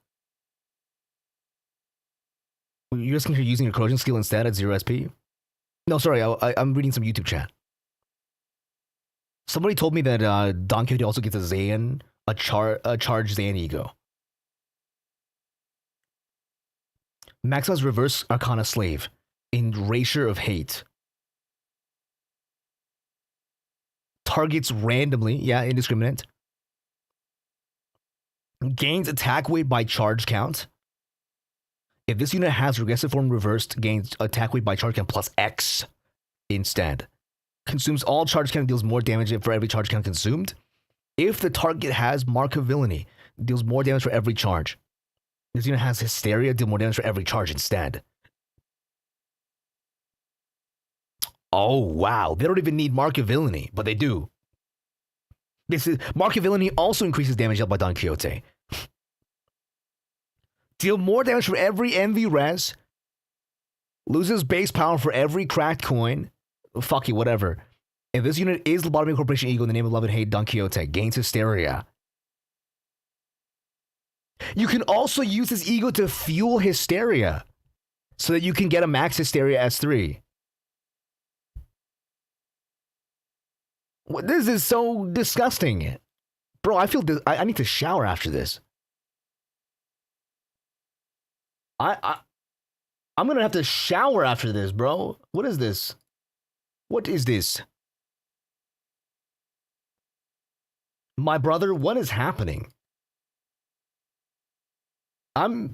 You're just using your corrosion skill instead at 0 SP? No, sorry, I'm reading some YouTube chat. Somebody told me that Don Quixote also gets a Zayn, a charged Zayn ego. Maximus reverse Arcana Slave, Erasure of Hate. Targets randomly, yeah, indiscriminate. Gains attack weight by charge count. If this unit has regressive form reversed, gains attack weight by charge count plus X instead. Consumes all charge count, deals more damage for every charge count consumed. If the target has Mark of Villainy, deals more damage for every charge. This unit has Hysteria, deal more damage for every charge instead. Oh, wow. They don't even need Mark of Villainy, but they do. This is Mark of Villainy also increases damage dealt by Don Quixote. Deal more damage for every MV res. Loses base power for every cracked coin. Fuck you, whatever. If this unit is Lobotomy Corporation E.G.O in the name of love and hate, Don Quixote gains Hysteria. You can also use this E.G.O to fuel Hysteria so that you can get a max Hysteria S3. This is so disgusting. Bro, I feel I need to shower after this. I'm gonna have to shower after this, bro. What is this? What is this? My brother, what is happening? I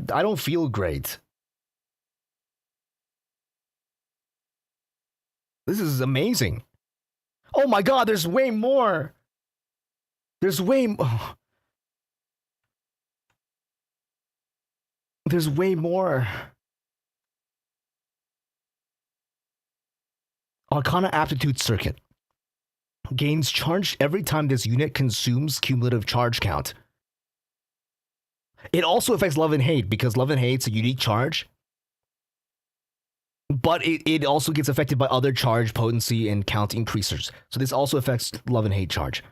don't feel great. This is amazing. Oh my god, there's way more. There's way more. There's way more. Arcana Aptitude Circuit. Gains charge every time this unit consumes cumulative charge count. It also affects Love and Hate because Love and Hate's a unique charge. But it also gets affected by other charge, potency, and count increasers. So this also affects Love and Hate charge.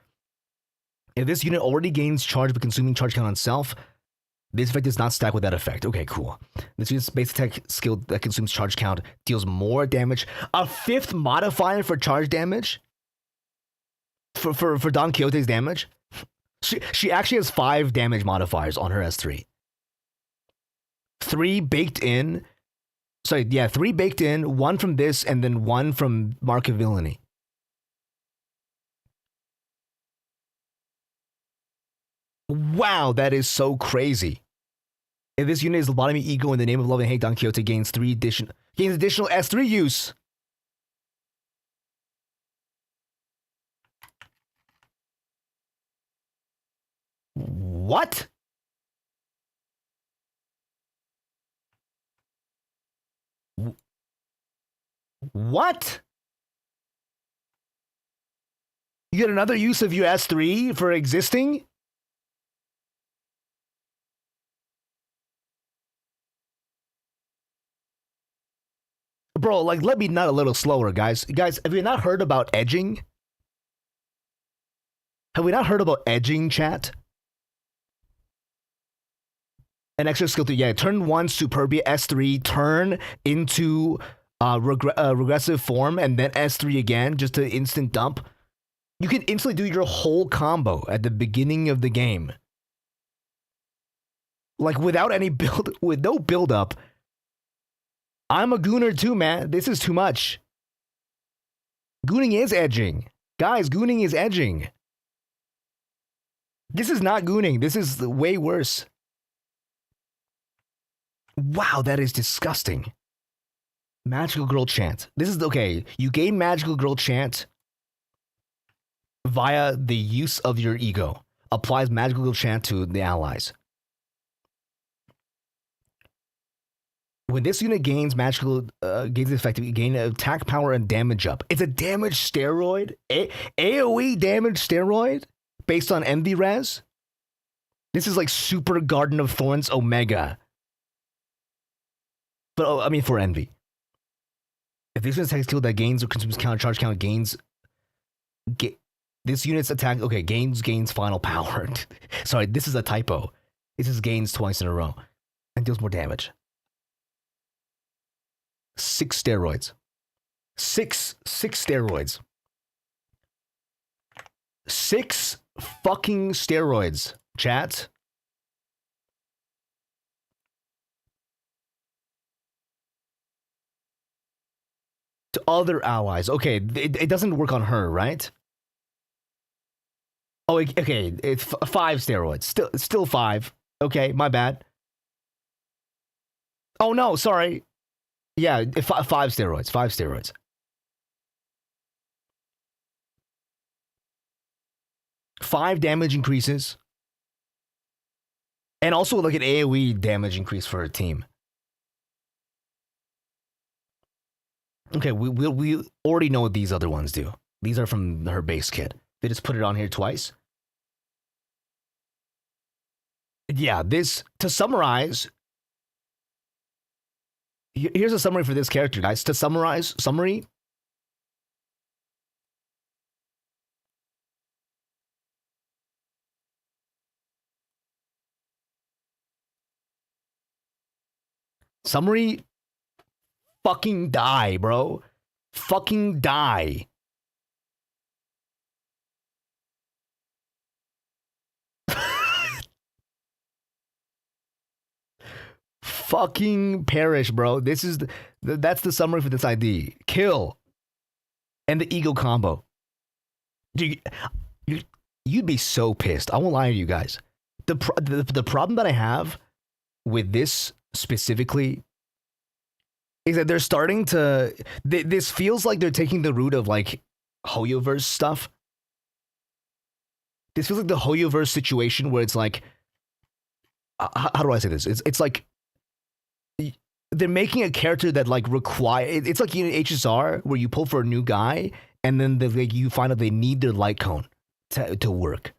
If this unit already gains charge by consuming charge count on self, this effect does not stack with that effect. Okay, cool. This unit's base attack skill that consumes charge count deals more damage. A 5th modifier for charge damage? For Don Quixote's damage? She actually has 5 damage modifiers on her S3. 3 baked in. Sorry, yeah, 3 baked in, 1 from this, and then 1 from Mark of Villainy. Wow, that is so crazy. If this unit is Lobotomy E.G.O in the name of love and hate, Don Quixote gains additional S3 use. What? What? You get another use of your S3 for existing? Bro, like, let me nut a little slower, guys. Guys, have you not heard about edging? Have we not heard about edging, chat? An extra skill to, yeah, turn 1 Superbia S3, turn into regressive form, and then S3 again, just to instant dump. You can instantly do your whole combo at the beginning of the game. Like, without any build, with no build up. I'm a gooner too, man. This is too much. Gooning is edging. Guys, gooning is edging. This is not gooning. This is way worse. Wow, that is disgusting. Magical Girl Chant. This is, okay, you gain Magical Girl Chant via the use of your E.G.O. Applies Magical Girl Chant to the allies. When this unit gains magical, gains effective, gain attack power and damage up. It's a damage steroid? AoE damage steroid? Based on MV res? This is like Super Garden of Thorns Omega. But, I mean, for Envy. If this unit's attack skill that gains or consumes counter charge count gains... this unit's attack... Okay, gains final power. Sorry, this is a typo. This is gains twice in a row. And deals more damage. 6 steroids. Six steroids. 6 fucking steroids, chat. To other allies. Okay, it doesn't work on her, right? Oh, okay, it's 5 steroids. Still 5. Okay, my bad. Oh no, sorry. Yeah, 5 steroids. 5 steroids. Five damage increases. And also like an AoE damage increase for her team. Okay, we already know what these other ones do. These are from her base kit. They just put it on here twice. Yeah, this, to summarize, here's a summary for this character, guys. To summarize, summary. Summary, fucking die, bro. Fucking die. Fucking perish, bro. This is that's the summary for this ID. Kill. And the E.G.O combo. Dude, you'd be so pissed. I won't lie to you guys. The problem that I have with this specifically is that they're starting to... This feels like they're taking the route of like Hoyoverse stuff. This feels like the Hoyoverse situation where it's like... How do I say this? It's like... They're making a character that like require... It's like, you know, HSR where you pull for a new guy and then like, you find out they need their light cone to work.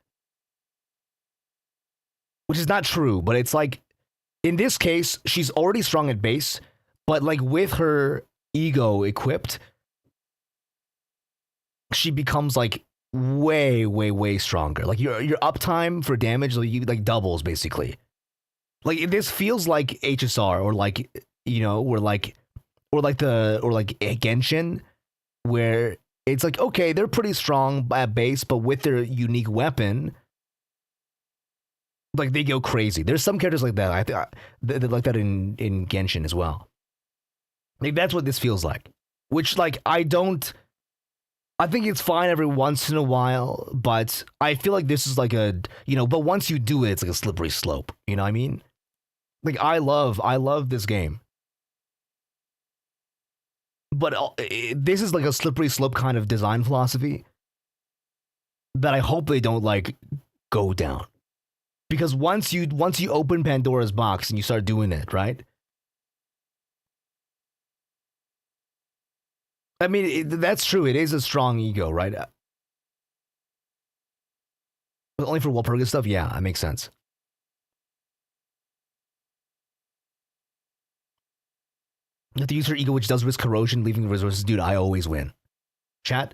Which is not true, but it's like... In this case, she's already strong at base, but like with her E.G.O equipped, she becomes like way stronger. Like your uptime for damage like doubles basically. Like this feels like HSR or like, you know, or like Genshin, where it's like, okay, they're pretty strong at base, but with their unique weapon, like they go crazy. There's some characters like that. I think they're like that in Genshin as well. Like that's what this feels like. Which like I think it's fine every once in a while, but I feel like this is like a, you know, but once you do it, it's like a slippery slope. You know what I mean? Like I love this game. But this is like a slippery slope kind of design philosophy that I hope they don't like go down. Because once you open Pandora's box and you start doing it, right? I mean, that's true. It is a strong ego, right? But only for Walpurgis stuff? Yeah, that makes sense. You have to use her ego, which does risk corrosion, leaving resources. Dude, I always win. Chat,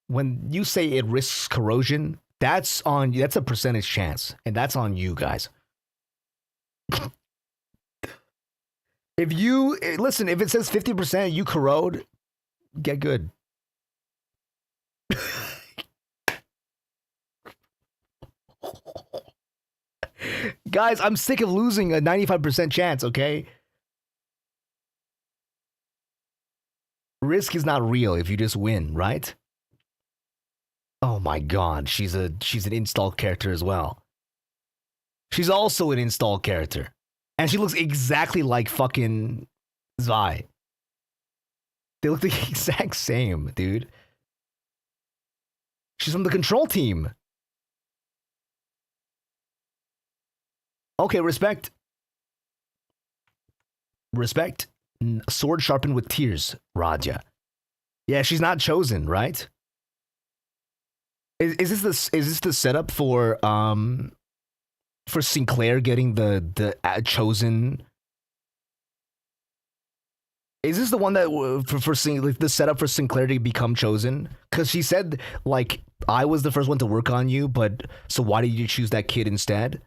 when you say it risks corrosion, that's a percentage chance, and that's on you guys. If you listen, if it says 50%, you corrode, get good. Guys, I'm sick of losing a 95% chance, okay? Risk is not real if you just win, right? Oh my god, she's an install character as well. She's also an install character. And she looks exactly like fucking Zai. They look the exact same, dude. She's from the control team. Okay, respect. Respect. Sword sharpened with tears, Raja. Yeah, she's not chosen, right? Is this the setup for Sinclair getting the chosen? Is this the one that for like the setup for Sinclair to become chosen? Because she said like I was the first one to work on you, but so why did you choose that kid instead?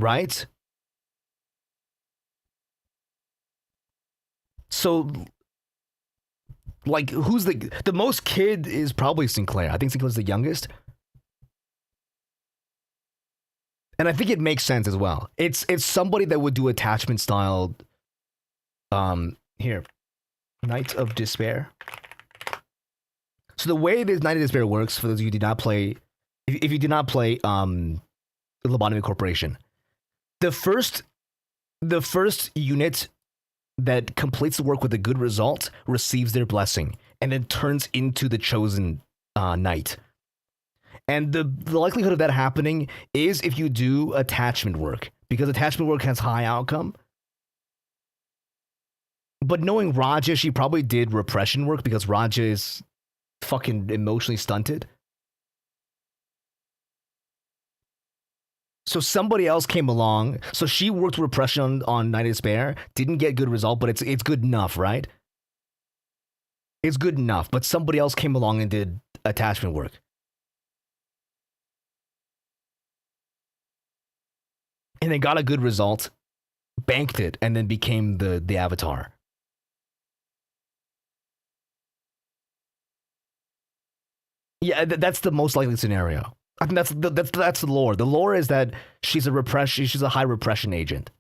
Right? So Like, who's the most kid is probably Sinclair. I think Sinclair's the youngest. And I think it makes sense as well. It's somebody that would do attachment style. Here, Night of Despair. So the way this Night of Despair works, for those of you who did not play, if you did not play Lobotomy Corporation, the first unit that completes the work with a good result receives their blessing and then turns into the chosen knight. And the likelihood of that happening is if you do attachment work, because attachment work has high outcome. But knowing Raja, she probably did repression work because Raja is fucking emotionally stunted. So somebody else came along. So she worked repression on Night of Despair, didn't get good result, but it's good enough, right? It's good enough, but somebody else came along and did attachment work. And they got a good result, banked it, and then became the avatar. Yeah, that's the most likely scenario. I think that's the lore. The lore is that she's a high repression agent.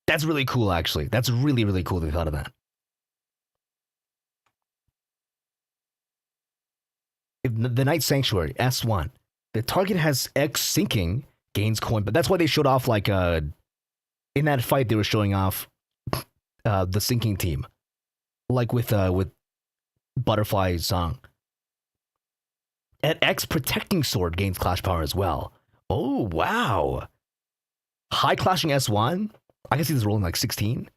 That's really cool, actually. That's really, really cool they thought of that. If the Night Sanctuary, S1. The target has X sinking, gains coin, but that's why they showed off, like, in that fight, they were showing off the sinking team. Like with Butterfly Song. At X, Protecting Sword gains clash power as well. Oh, wow. High clashing S1? I can see this rolling like 16.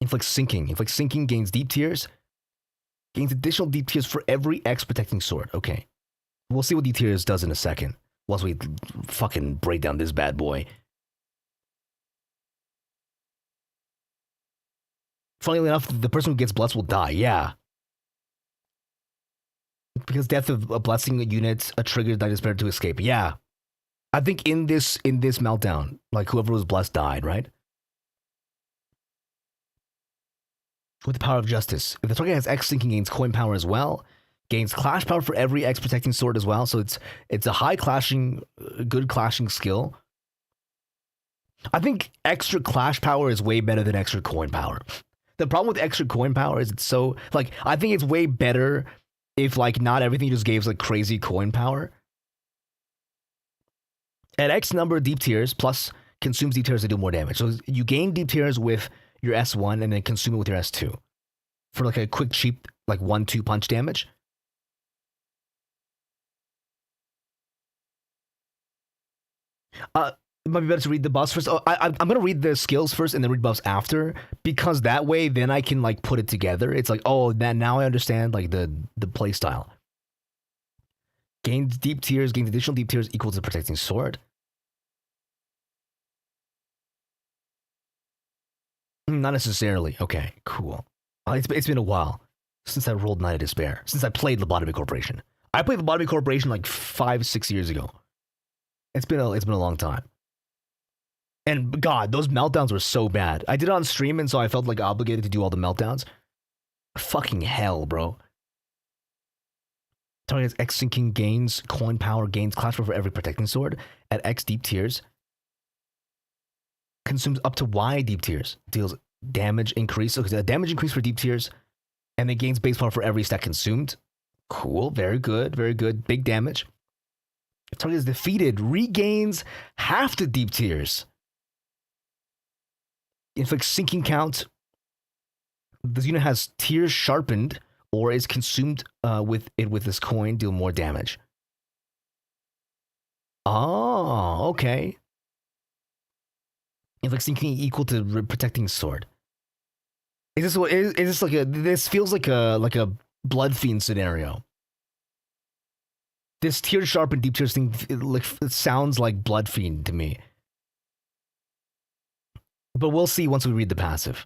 Inflict Sinking gains deep tiers. Gains additional deep tiers for every X Protecting Sword. Okay. We'll see what deep tiers does in a second. Once we fucking break down this bad boy. Funnily enough, the person who gets blessed will die. Yeah. Because death of a blessing unit triggers Night of Despair to escape. Yeah. I think in this meltdown, like whoever was blessed died, right? With the power of justice. If the target has X sinking, gains coin power as well. Gains clash power for every X protecting sword as well. So it's a high clashing, good clashing skill. I think extra clash power is way better than extra coin power. The problem with extra coin power is it's so, like, I think it's way better if, like, not everything just gives, like, crazy coin power. At X number of deep tiers, plus consumes deep tiers to do more damage. So you gain deep tiers with your S1 and then consume it with your S2. For, like, a quick, cheap, like, 1-2 punch damage. It might be better to read the buffs first. Oh, I'm going to read the skills first and then read buffs after, because that way then I can, like, put it together. It's like, oh, now I understand, like, the play style. Gains deep tiers, gains additional deep tiers equal to Protecting Sword. Not necessarily. Okay, cool. It's been a while since I rolled Night of Despair, since I played Lobotomy Corporation. I played Lobotomy Corporation like 5-6 years ago. It's been a long time. And God, those meltdowns were so bad. I did it on stream, and so I felt like obligated to do all the meltdowns. Fucking hell, bro. Target's X sinking gains coin power, gains clash power for every protecting sword. At X deep tiers, consumes up to Y deep tiers. Deals damage increase. So a damage increase for deep tiers, and then gains base power for every stack consumed. Cool, very good, very good. Big damage. If target is defeated, regains half the deep tiers. Inflict sinking count. This unit has tiers sharpened or is consumed with this coin, deal more damage. Oh, okay. Inflict sinking equal to protecting sword. Is this like this feels like a Blood Fiend scenario. This tier sharpened deep tiers thing, it sounds like Blood Fiend to me. But we'll see once we read the passive.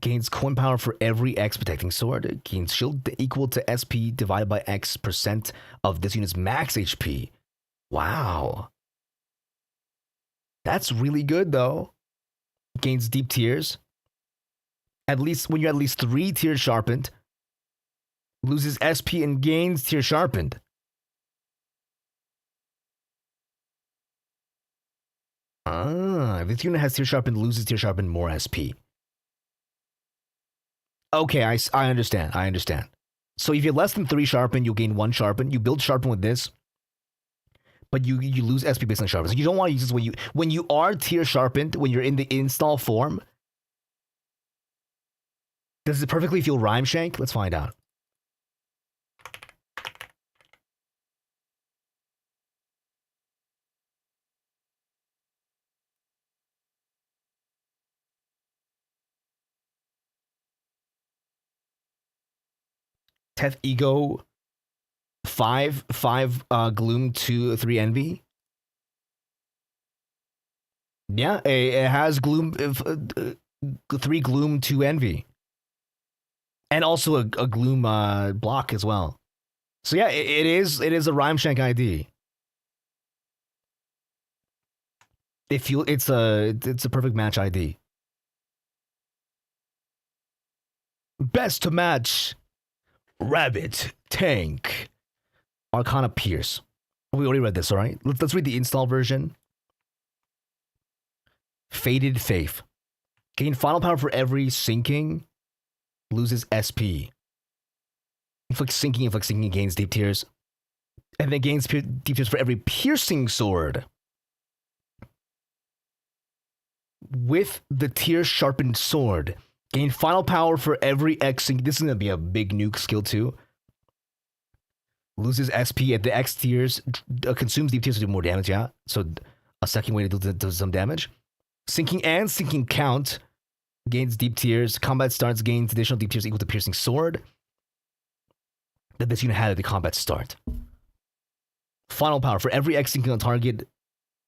Gains coin power for every X protecting sword. Gains shield equal to SP divided by X% of this unit's max HP. Wow. That's really good though. Gains deep tiers. At least when you're at least 3 tiers sharpened. Loses SP and gains tier sharpened. If this unit has tier sharpened, loses tier sharpened, more SP. Okay, I understand. I understand. So if you're less than 3 sharpen, you'll gain 1 sharpen. You build sharpen with this, but you lose SP based on sharpen. So you don't want to use this when you are tier sharpened, when you're in the install form. Does it perfectly feel rhyme shank? Let's find out. Teth E.G.O 5 Gloom 2 3 Envy. Yeah, it has Gloom 3 Gloom 2 Envy. And also a Gloom block as well. So yeah, it is a rhyme shank ID. It's a perfect match ID. Best to match. Rabbit, Tank, Arcana Pierce. We already read this, all right? Let's read the install version. Faded Faith. Gain final power for every sinking. Loses SP. Inflicts sinking, gains deep tiers. And then gains deep tiers for every piercing sword. With the tier sharpened sword. Gain final power for every X. This is going to be a big nuke skill too. Loses SP at the X tiers. Consumes deep tiers to do more damage, yeah. So a second way to do some damage. Sinking and sinking count. Gains deep tiers. Combat starts, gains additional deep tiers equal to piercing sword. That this unit had at the combat start. Final power for every X sinking on target.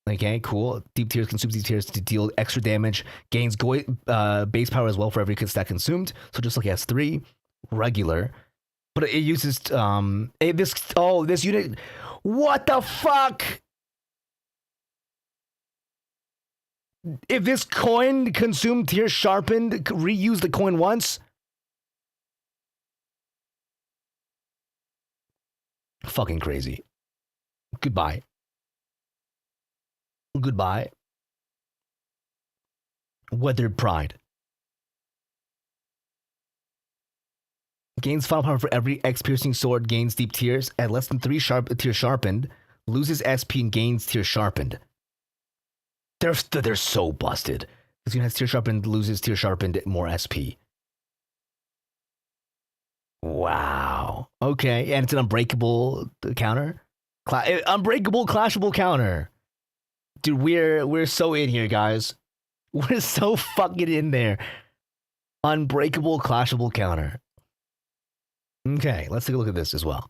Okay, cool. Deep tiers consumes deep tiers to deal extra damage. Gains base power as well for every stack consumed. So just like S3, regular. But it uses this unit. What the fuck? If this coin consumed tier sharpened, reuse the coin once. Fucking crazy. Goodbye. Goodbye. Weathered Pride. Gains final power for every X piercing sword, gains deep tiers at less than 3 tiers sharpened, loses SP and gains tier sharpened. They're so busted. This unit has tier sharpened, loses tier sharpened, more SP. Wow. Okay, and it's an unbreakable counter. Unbreakable clashable counter. Dude, we're so in here, guys. We're so fucking in there. Unbreakable clashable counter. Okay, let's take a look at this as well.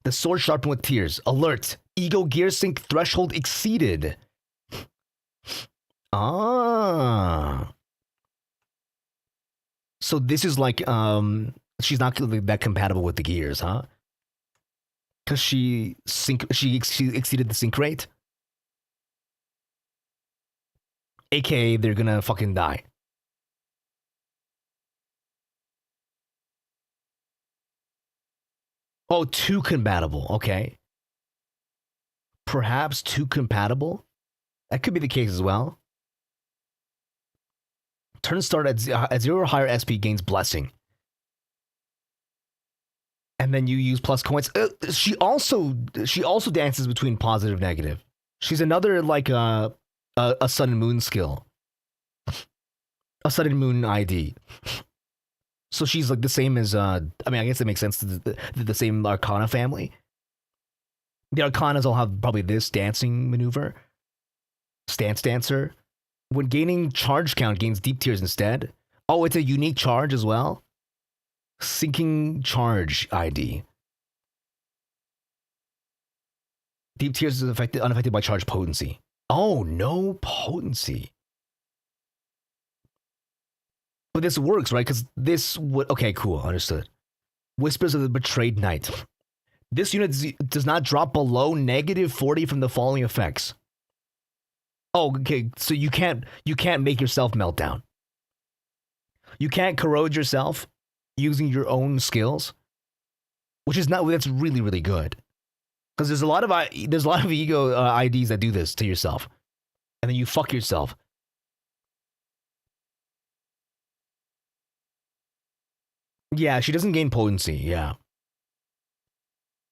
The sword sharpened with tears. Alert. E.G.O gear sync threshold exceeded. Ah. So this is like she's not that compatible with the gears, huh? Because she exceeded the sync rate. AKA, they're gonna fucking die. Oh, too compatible. Okay. Perhaps too compatible? That could be the case as well. Turn start at 0 or higher SP gains Blessing. And then you use plus coins. She also dances between positive and negative. She's another like a Sun and Moon skill. A Sun and Moon ID. So she's like the same as I mean, I guess it makes sense to the same Arcana family. The Arcanas all have probably this dancing maneuver. Stance Dancer. When gaining charge count, gains deep tiers instead. Oh, it's a unique charge as well. Sinking charge ID. Deep tiers is unaffected by charge potency. Oh, no potency. But this works, right? Because this would... Okay, cool. Understood. Whispers of the Betrayed Knight. This unit does not drop below -40 from the following effects. Oh, okay. So you can't make yourself melt down. You can't corrode yourself using your own skills, which is not that's really really good. Because there's a lot of E.G.O IDs that do this to yourself, and then you fuck yourself. Yeah, she doesn't gain potency. Yeah.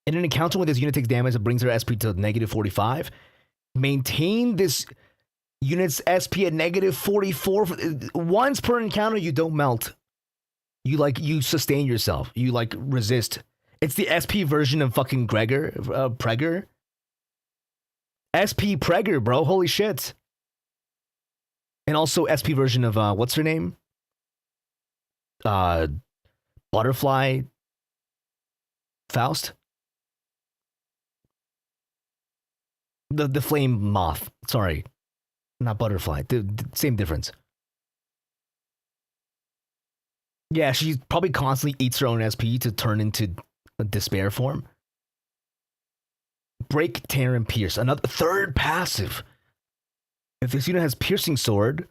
In an encounter when this unit takes damage that brings her SP to -45, maintain this unit's SP at -44 once per encounter. You don't melt. You sustain yourself. You resist. It's the SP version of fucking Pregger. SP Pregger, bro. Holy shit. And also SP version of what's her name? Butterfly Faust. The flame moth. Sorry. Not butterfly. The same difference. Yeah, she probably constantly eats her own SP to turn into a despair form. Break, tear, and pierce. Another third passive. If this unit has piercing sword,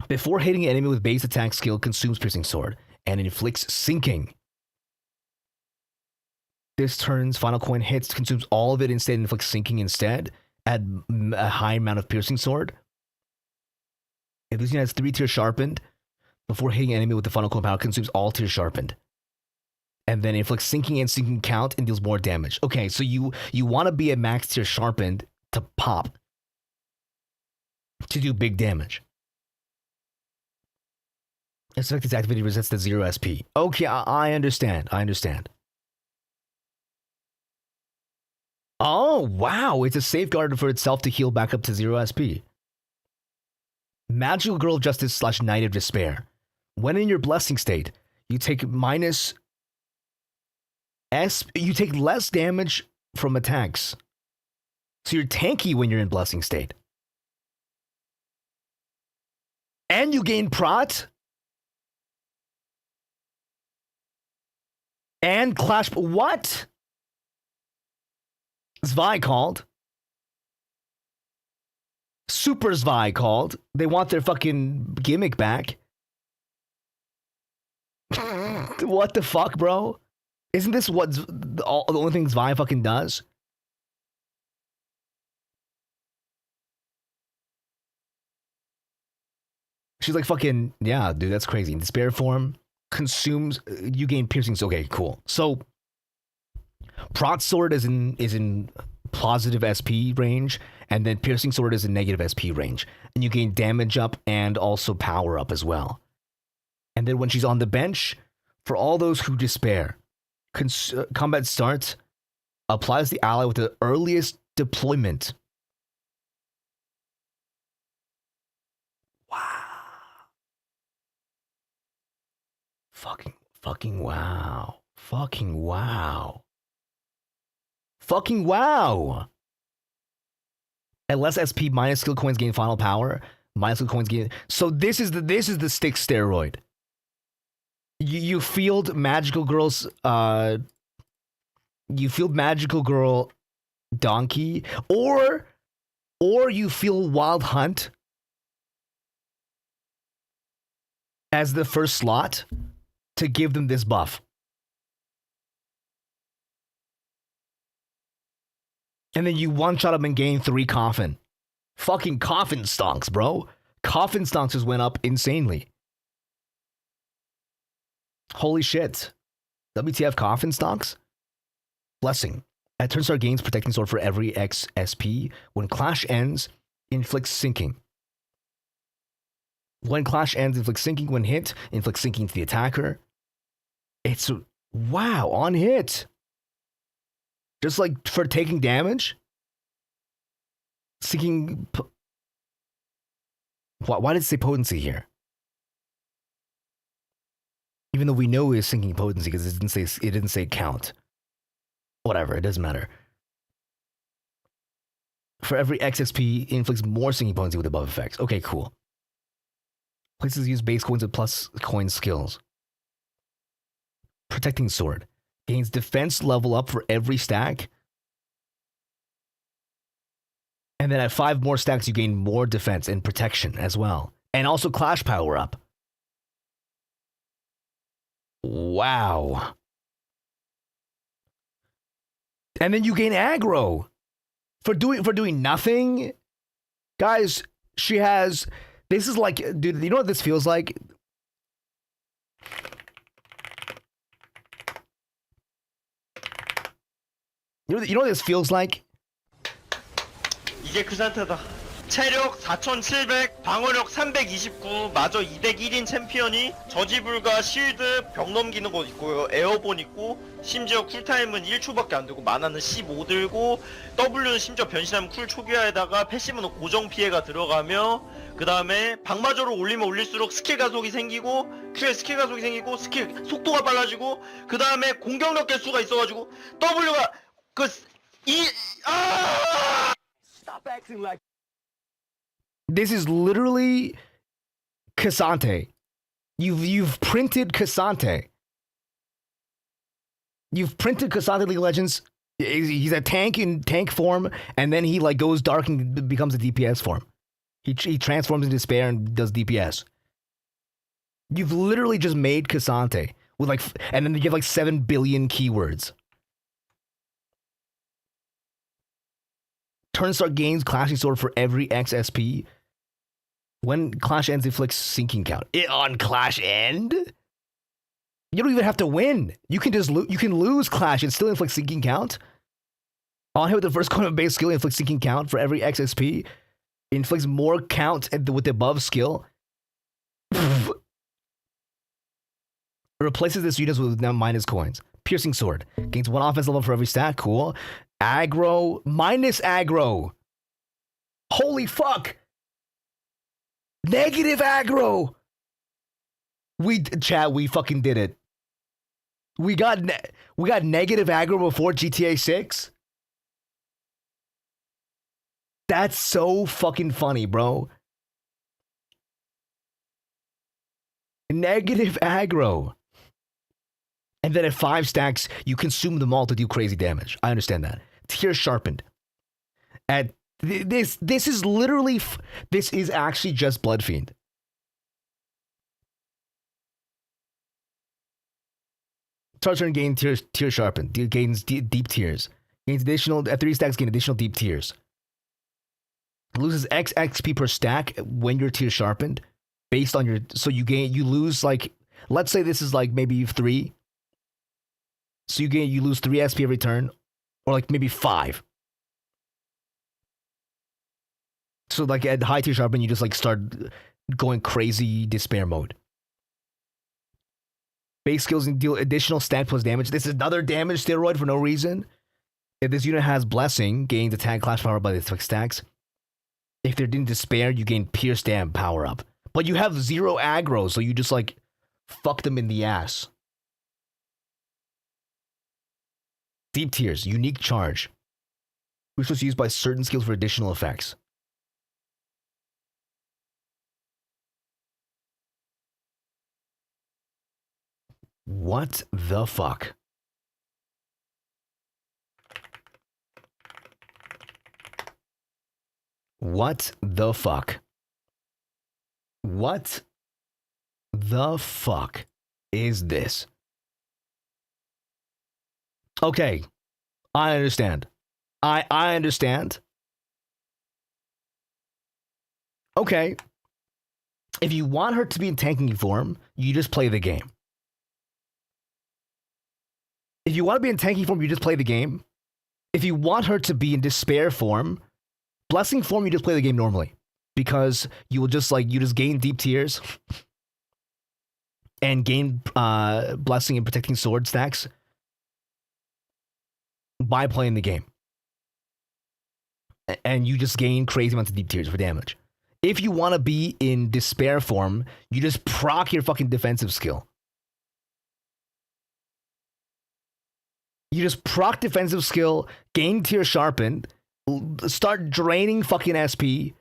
before hitting an enemy with base attack skill, consumes piercing sword and inflicts sinking. This turn's final coin hits, consumes all of it instead, and inflicts sinking instead at a high amount of piercing sword. If this unit has 3 tiers sharpened, before hitting an enemy with the final coin power, consumes all tiers sharpened. And then inflicts sinking and sinking count and deals more damage. Okay, so you want to be at max tier sharpened to pop. To do big damage. Its effective activity resets to 0 SP. Okay, I understand. Oh, wow. It's a safeguard for itself to heal back up to 0 SP. Magical Girl of Justice / Knight of Despair. When in your blessing state, you take you take less damage from attacks. So you're tanky when you're in blessing state. And you gain prot. And clash. What? Zwei called. Super Zwei called. They want their fucking gimmick back. What the fuck, bro? Isn't this what the only thing Zwei fucking does? She's like fucking, yeah, dude, that's crazy. In despair form, consumes, you gain piercing. Okay, cool. So, Prot Sword is in positive SP range, and then Piercing Sword is in negative SP range. And you gain damage up and also power up as well. And then when she's on the bench, for all those who despair, combat starts, applies the ally with the earliest deployment. Wow. Fucking wow. Fucking wow. Fucking wow. At less SP, minus skill coins gain final power. Minus skill coins gain. So this is the stick steroid. You field Magical Girl's you field Magical Girl Donkey, or you feel Wild Hunt as the first slot to give them this buff. And then you one-shot them and gain 3 coffin. Fucking coffin stonks, bro. Coffin stonks just went up insanely. Holy shit. WTF coffin stonks? Blessing. At turn start gains protecting sword for every X SP. When clash ends, inflicts sinking. When clash ends, inflicts sinking. When hit, inflicts sinking to the attacker. It's, wow, on hit. Just like for taking damage? Sinking... Why did it say potency here? Even though we know it's sinking potency because it didn't say count. Whatever, it doesn't matter. For every XSP, inflicts more sinking potency with above effects. Okay, cool. Places use base coins with plus coin skills. Protecting sword. Gains defense level up for every stack. And then at 5 more stacks, you gain more defense and protection as well. And also clash power up. Wow. And then you gain aggro for doing nothing. Guys, she has, this is like, dude, you know what this feels like? You know what this feels like? 이게 그 상태다. 체력 4700, 방어력 329, 마저 201인 챔피언이 저지불가 실드 벽 넘기는 거 있고요. 에어본 있고 심지어 쿨타임은 1초밖에 안 되고 마나는 15 들고 W는 심지어 변신하면 쿨 초기화에다가 패시브는 고정 피해가 들어가며 그 다음에 방마저로 올리면 올릴수록 스킬 가속이 생기고 Q에 스킬 가속이 생기고 스킬 속도가 빨라지고 그 다음에 공격력 개수가 있어가지고 W가 Stop acting like This is literally Quixote. You've printed Quixote. You've printed Quixote League of Legends. He's a tank in tank form, and then he like goes dark and becomes a DPS form. He transforms into despair and does DPS. You've literally just made Quixote with like, and then you have like 7 billion keywords. Turnstart gains Clashing Sword for every XSP. When Clash ends, inflicts sinking count. On Clash End? You don't even have to win. You can just you can lose Clash and still inflict sinking count. On hit with the first coin of base skill, inflicts sinking count for every XSP. Inflicts more count with the above skill. Replaces this unit with now minus coins. Piercing Sword. Gains 1 offense level for every stat. Cool. Aggro. Minus aggro. Holy fuck. Negative aggro. We fucking did it. We got negative aggro before GTA 6. That's so fucking funny, bro. Negative aggro. And then at 5 stacks, you consume them all to do crazy damage. I understand that. Tier sharpened. At this is literally this is actually just Bloodfiend. Turn gain tier sharpened. Gains deep tiers. Gains additional at 3 stacks. Gain additional deep tiers. Loses X XP per stack when your tier sharpened, based on your. So you lose like, let's say this is like maybe 3. So you lose 3 SP every turn, or like maybe 5. So like at high tier sharpen, you just like start going crazy despair mode. Base skills and deal additional stat plus damage. This is another damage steroid for no reason. If this unit has blessing, gains attack clash power by the 6 stacks. If they're in despair, you gain pierce dam power up. But you have 0 aggro, so you just like fuck them in the ass. Deep tiers, unique charge. Which was used by certain skills for additional effects. What the fuck? What the fuck? What the fuck is this? Okay, I understand. I understand. Okay. If you want her to be in tanking form, you just play the game. If you want to be in tanking form, you just play the game. If you want her to be in despair form, blessing form, you just play the game normally. Because you will just like, you just gain deep tiers and gain blessing and protecting sword stacks by playing the game. And you just gain crazy amounts of deep tiers for damage. If you want to be in despair form, you just proc your fucking defensive skill. You just proc defensive skill, gain tier sharpened, start draining fucking SP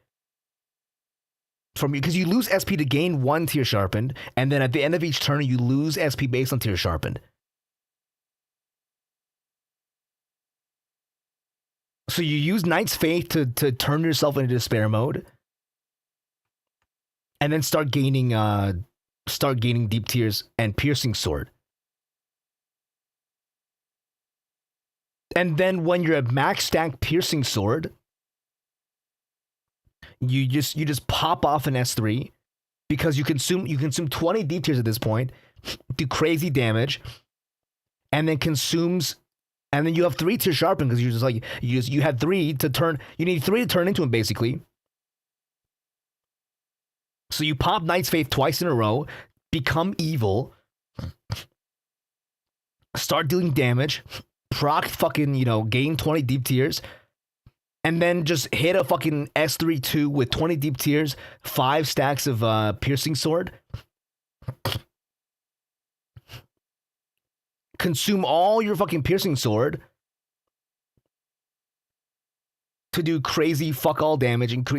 from you, because you lose SP to gain 1 tier sharpened, and then at the end of each turn, you lose SP based on tier sharpened. So you use Knight's Faith to turn yourself into despair mode, and then start gaining deep tears and piercing sword. And then when you're at max stack piercing sword, you just pop off an S3 because you consume 20 deep tears at this point, do crazy damage, and then you have 3 tear sharpen because you're just like you had 3 to turn. You need 3 to turn into him basically. So you pop Knight's Faith twice in a row, become evil, start dealing damage, proc fucking, gain 20 deep tears, and then just hit a fucking S3-2 with 20 deep tears, 5 stacks of piercing sword. Consume all your fucking piercing sword to do crazy fuck all damage and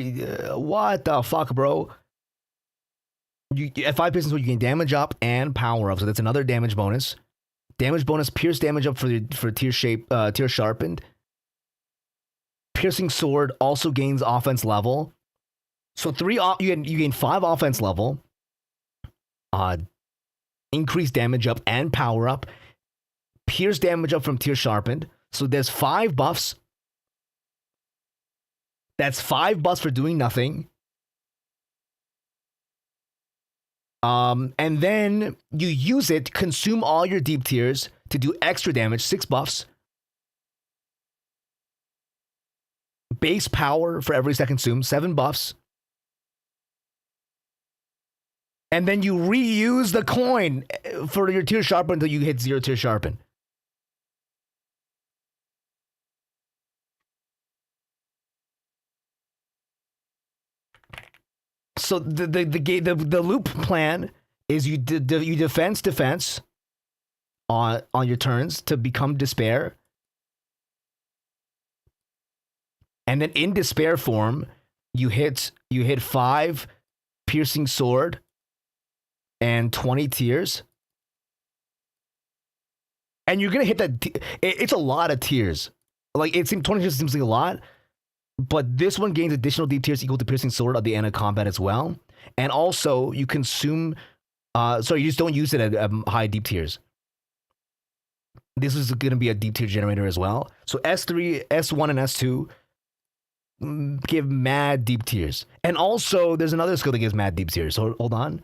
what the fuck, bro? At 5 piercing sword, you gain damage up and power up, so that's another damage bonus. Damage bonus, pierce damage up for tear sharpened. Piercing sword also gains offense level. So you gain 5 offense level. Increase damage up and power up. Pierce damage up from tear sharpened. So there's 5 buffs. That's 5 buffs for doing nothing. And then you use it, consume all your deep tears to do extra damage, 6 buffs. Base power for every stack consumed, 7 buffs. And then you reuse the coin for your tear sharpen until you hit 0 tear sharpen. So the loop plan is you defense on your turns to become despair, and then in despair form you hit 5 piercing sword and 20 tears, and you're gonna hit that. It's a lot of tears. Like 20 tears seems like a lot. But this one gains additional deep tears equal to piercing sword at the end of combat as well. And also, you consume... you just don't use it at high deep tiers. This is going to be a deep tier generator as well. So S3, S1, and S2 give mad deep tiers. And also, there's another skill that gives mad deep tiers. So hold on.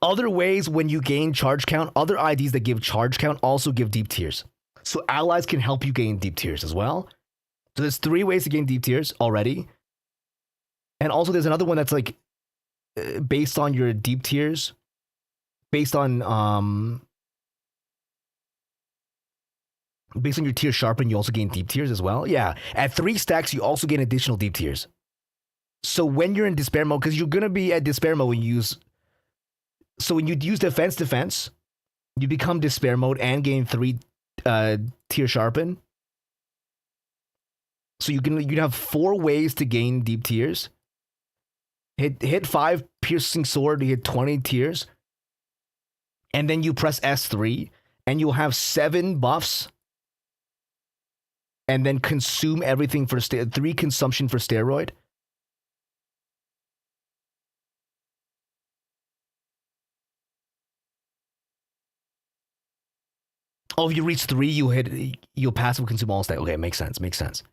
Other ways when you gain charge count, other IDs that give charge count also give deep tiers. So allies can help you gain deep tiers as well. So there's 3 ways to gain deep tiers already. And also there's another one that's like based on your deep tiers. Based on your tier sharpen, you also gain deep tiers as well. Yeah. At 3 stacks, you also gain additional deep tiers. So when you're in despair mode, because you're gonna be at despair mode when you use defense, you become despair mode and gain 3 tier sharpen. So you can have 4 ways to gain deep tiers. Hit 5 piercing sword to hit 20 tiers, and then you press S3, and you'll have 7 buffs, and then consume everything for 3 consumption for steroid. Oh, if you reach 3, you'll passive consume all stack. Okay, makes sense.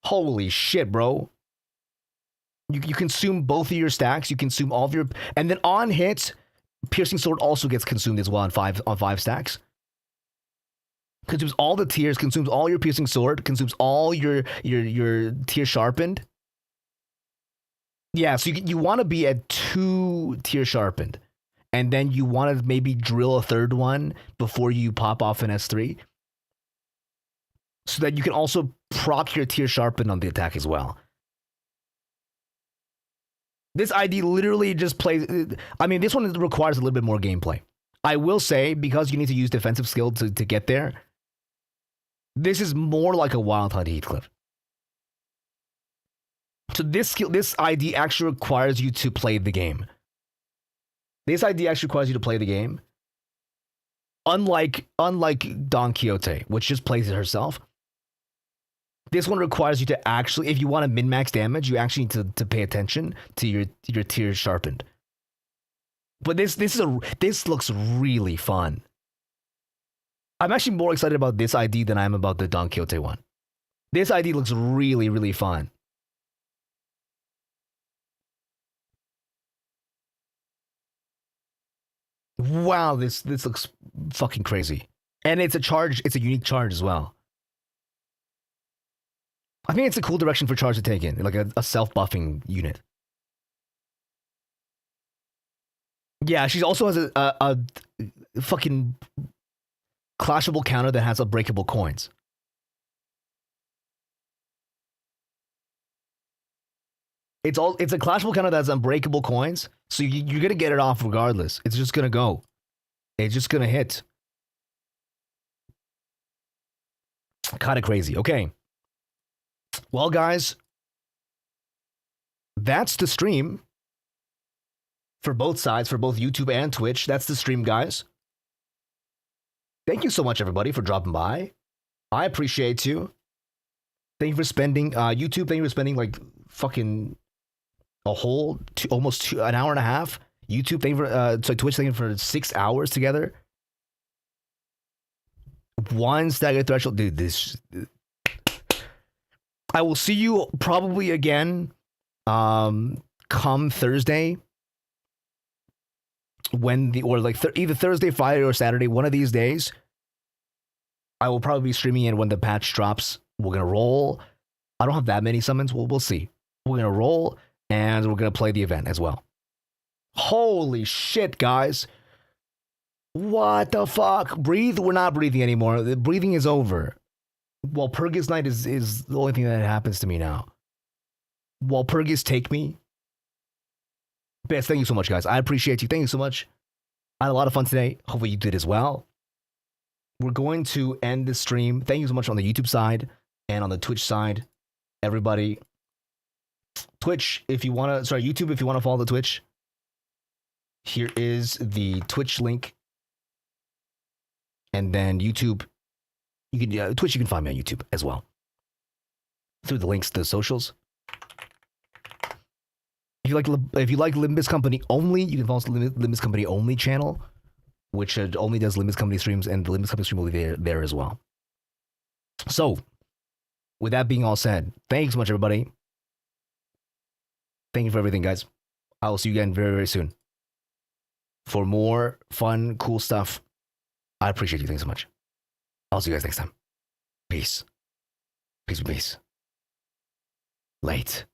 Holy shit, bro. You consume both of your stacks. You consume all of your... And then on hits, piercing sword also gets consumed as well on 5 stacks. Consumes all the tiers, consumes all your piercing sword, consumes all your tier sharpened. Yeah, so you want to be at 2 tier sharpened. And then you want to maybe drill a 3rd one before you pop off an S3. So that you can also proc your tier sharpen on the attack as well. This ID literally just plays... I mean, this one requires a little bit more gameplay. I will say, because you need to use defensive skill to get there, this is more like a Wild Hunt Heathcliff. So this ID actually requires you to play the game. This ID actually requires you to play the game. Unlike Don Quixote, which just plays it herself, this one requires you to actually, if you want to min-max damage, you actually need to pay attention to your tears sharpened. But this looks really fun. I'm actually more excited about this ID than I am about the Don Quixote one. This ID looks really, really fun. Wow, this looks fucking crazy. And it's a charge, it's a unique charge as well. I think it's a cool direction for charge to take in, like a self-buffing unit. Yeah, she also has a fucking clashable counter that has unbreakable coins. It's a clashable counter that has unbreakable coins, so you're gonna get it off regardless. It's just gonna go. It's just gonna hit. Kind of crazy. Okay. Well, guys, that's the stream for both sides, for both YouTube and Twitch. That's the stream, guys. Thank you so much, everybody, for dropping by. I appreciate you. Thank you for spending, YouTube, thank you for spending, like, fucking a whole, an hour and a half. YouTube, thank you for, Twitch, thank you for 6 hours together. One staggered threshold. Dude, this... I will see you probably again come Thursday. When either Thursday, Friday, or Saturday, one of these days, I will probably be streaming in when the patch drops. We're gonna roll. I don't have that many summons. We'll see. We're gonna roll, and we're gonna play the event as well. Holy shit, guys! What the fuck? Breathe. We're not breathing anymore. The breathing is over. Walpurgis Night is the only thing that happens to me now. Walpurgis, take me. Best, thank you so much, guys. I appreciate you. Thank you so much. I had a lot of fun today. Hopefully you did as well. We're going to end the stream. Thank you so much on the YouTube side and on the Twitch side. Everybody. Twitch, if you want to... Sorry, YouTube, if you want to follow the Twitch. Here is the Twitch link. And then YouTube... You can Twitch. You can find me on YouTube as well through the links to the socials. If you like Limbus Company only, you can follow the Limbus Company only channel, which only does Limbus Company streams, and the Limbus Company stream will be there as well. So, with that being all said, thanks so much, everybody. Thank you for everything, guys. I will see you again very, very soon for more fun, cool stuff. I appreciate you. Thanks so much. I'll see you guys next time. Peace. Peace. Late.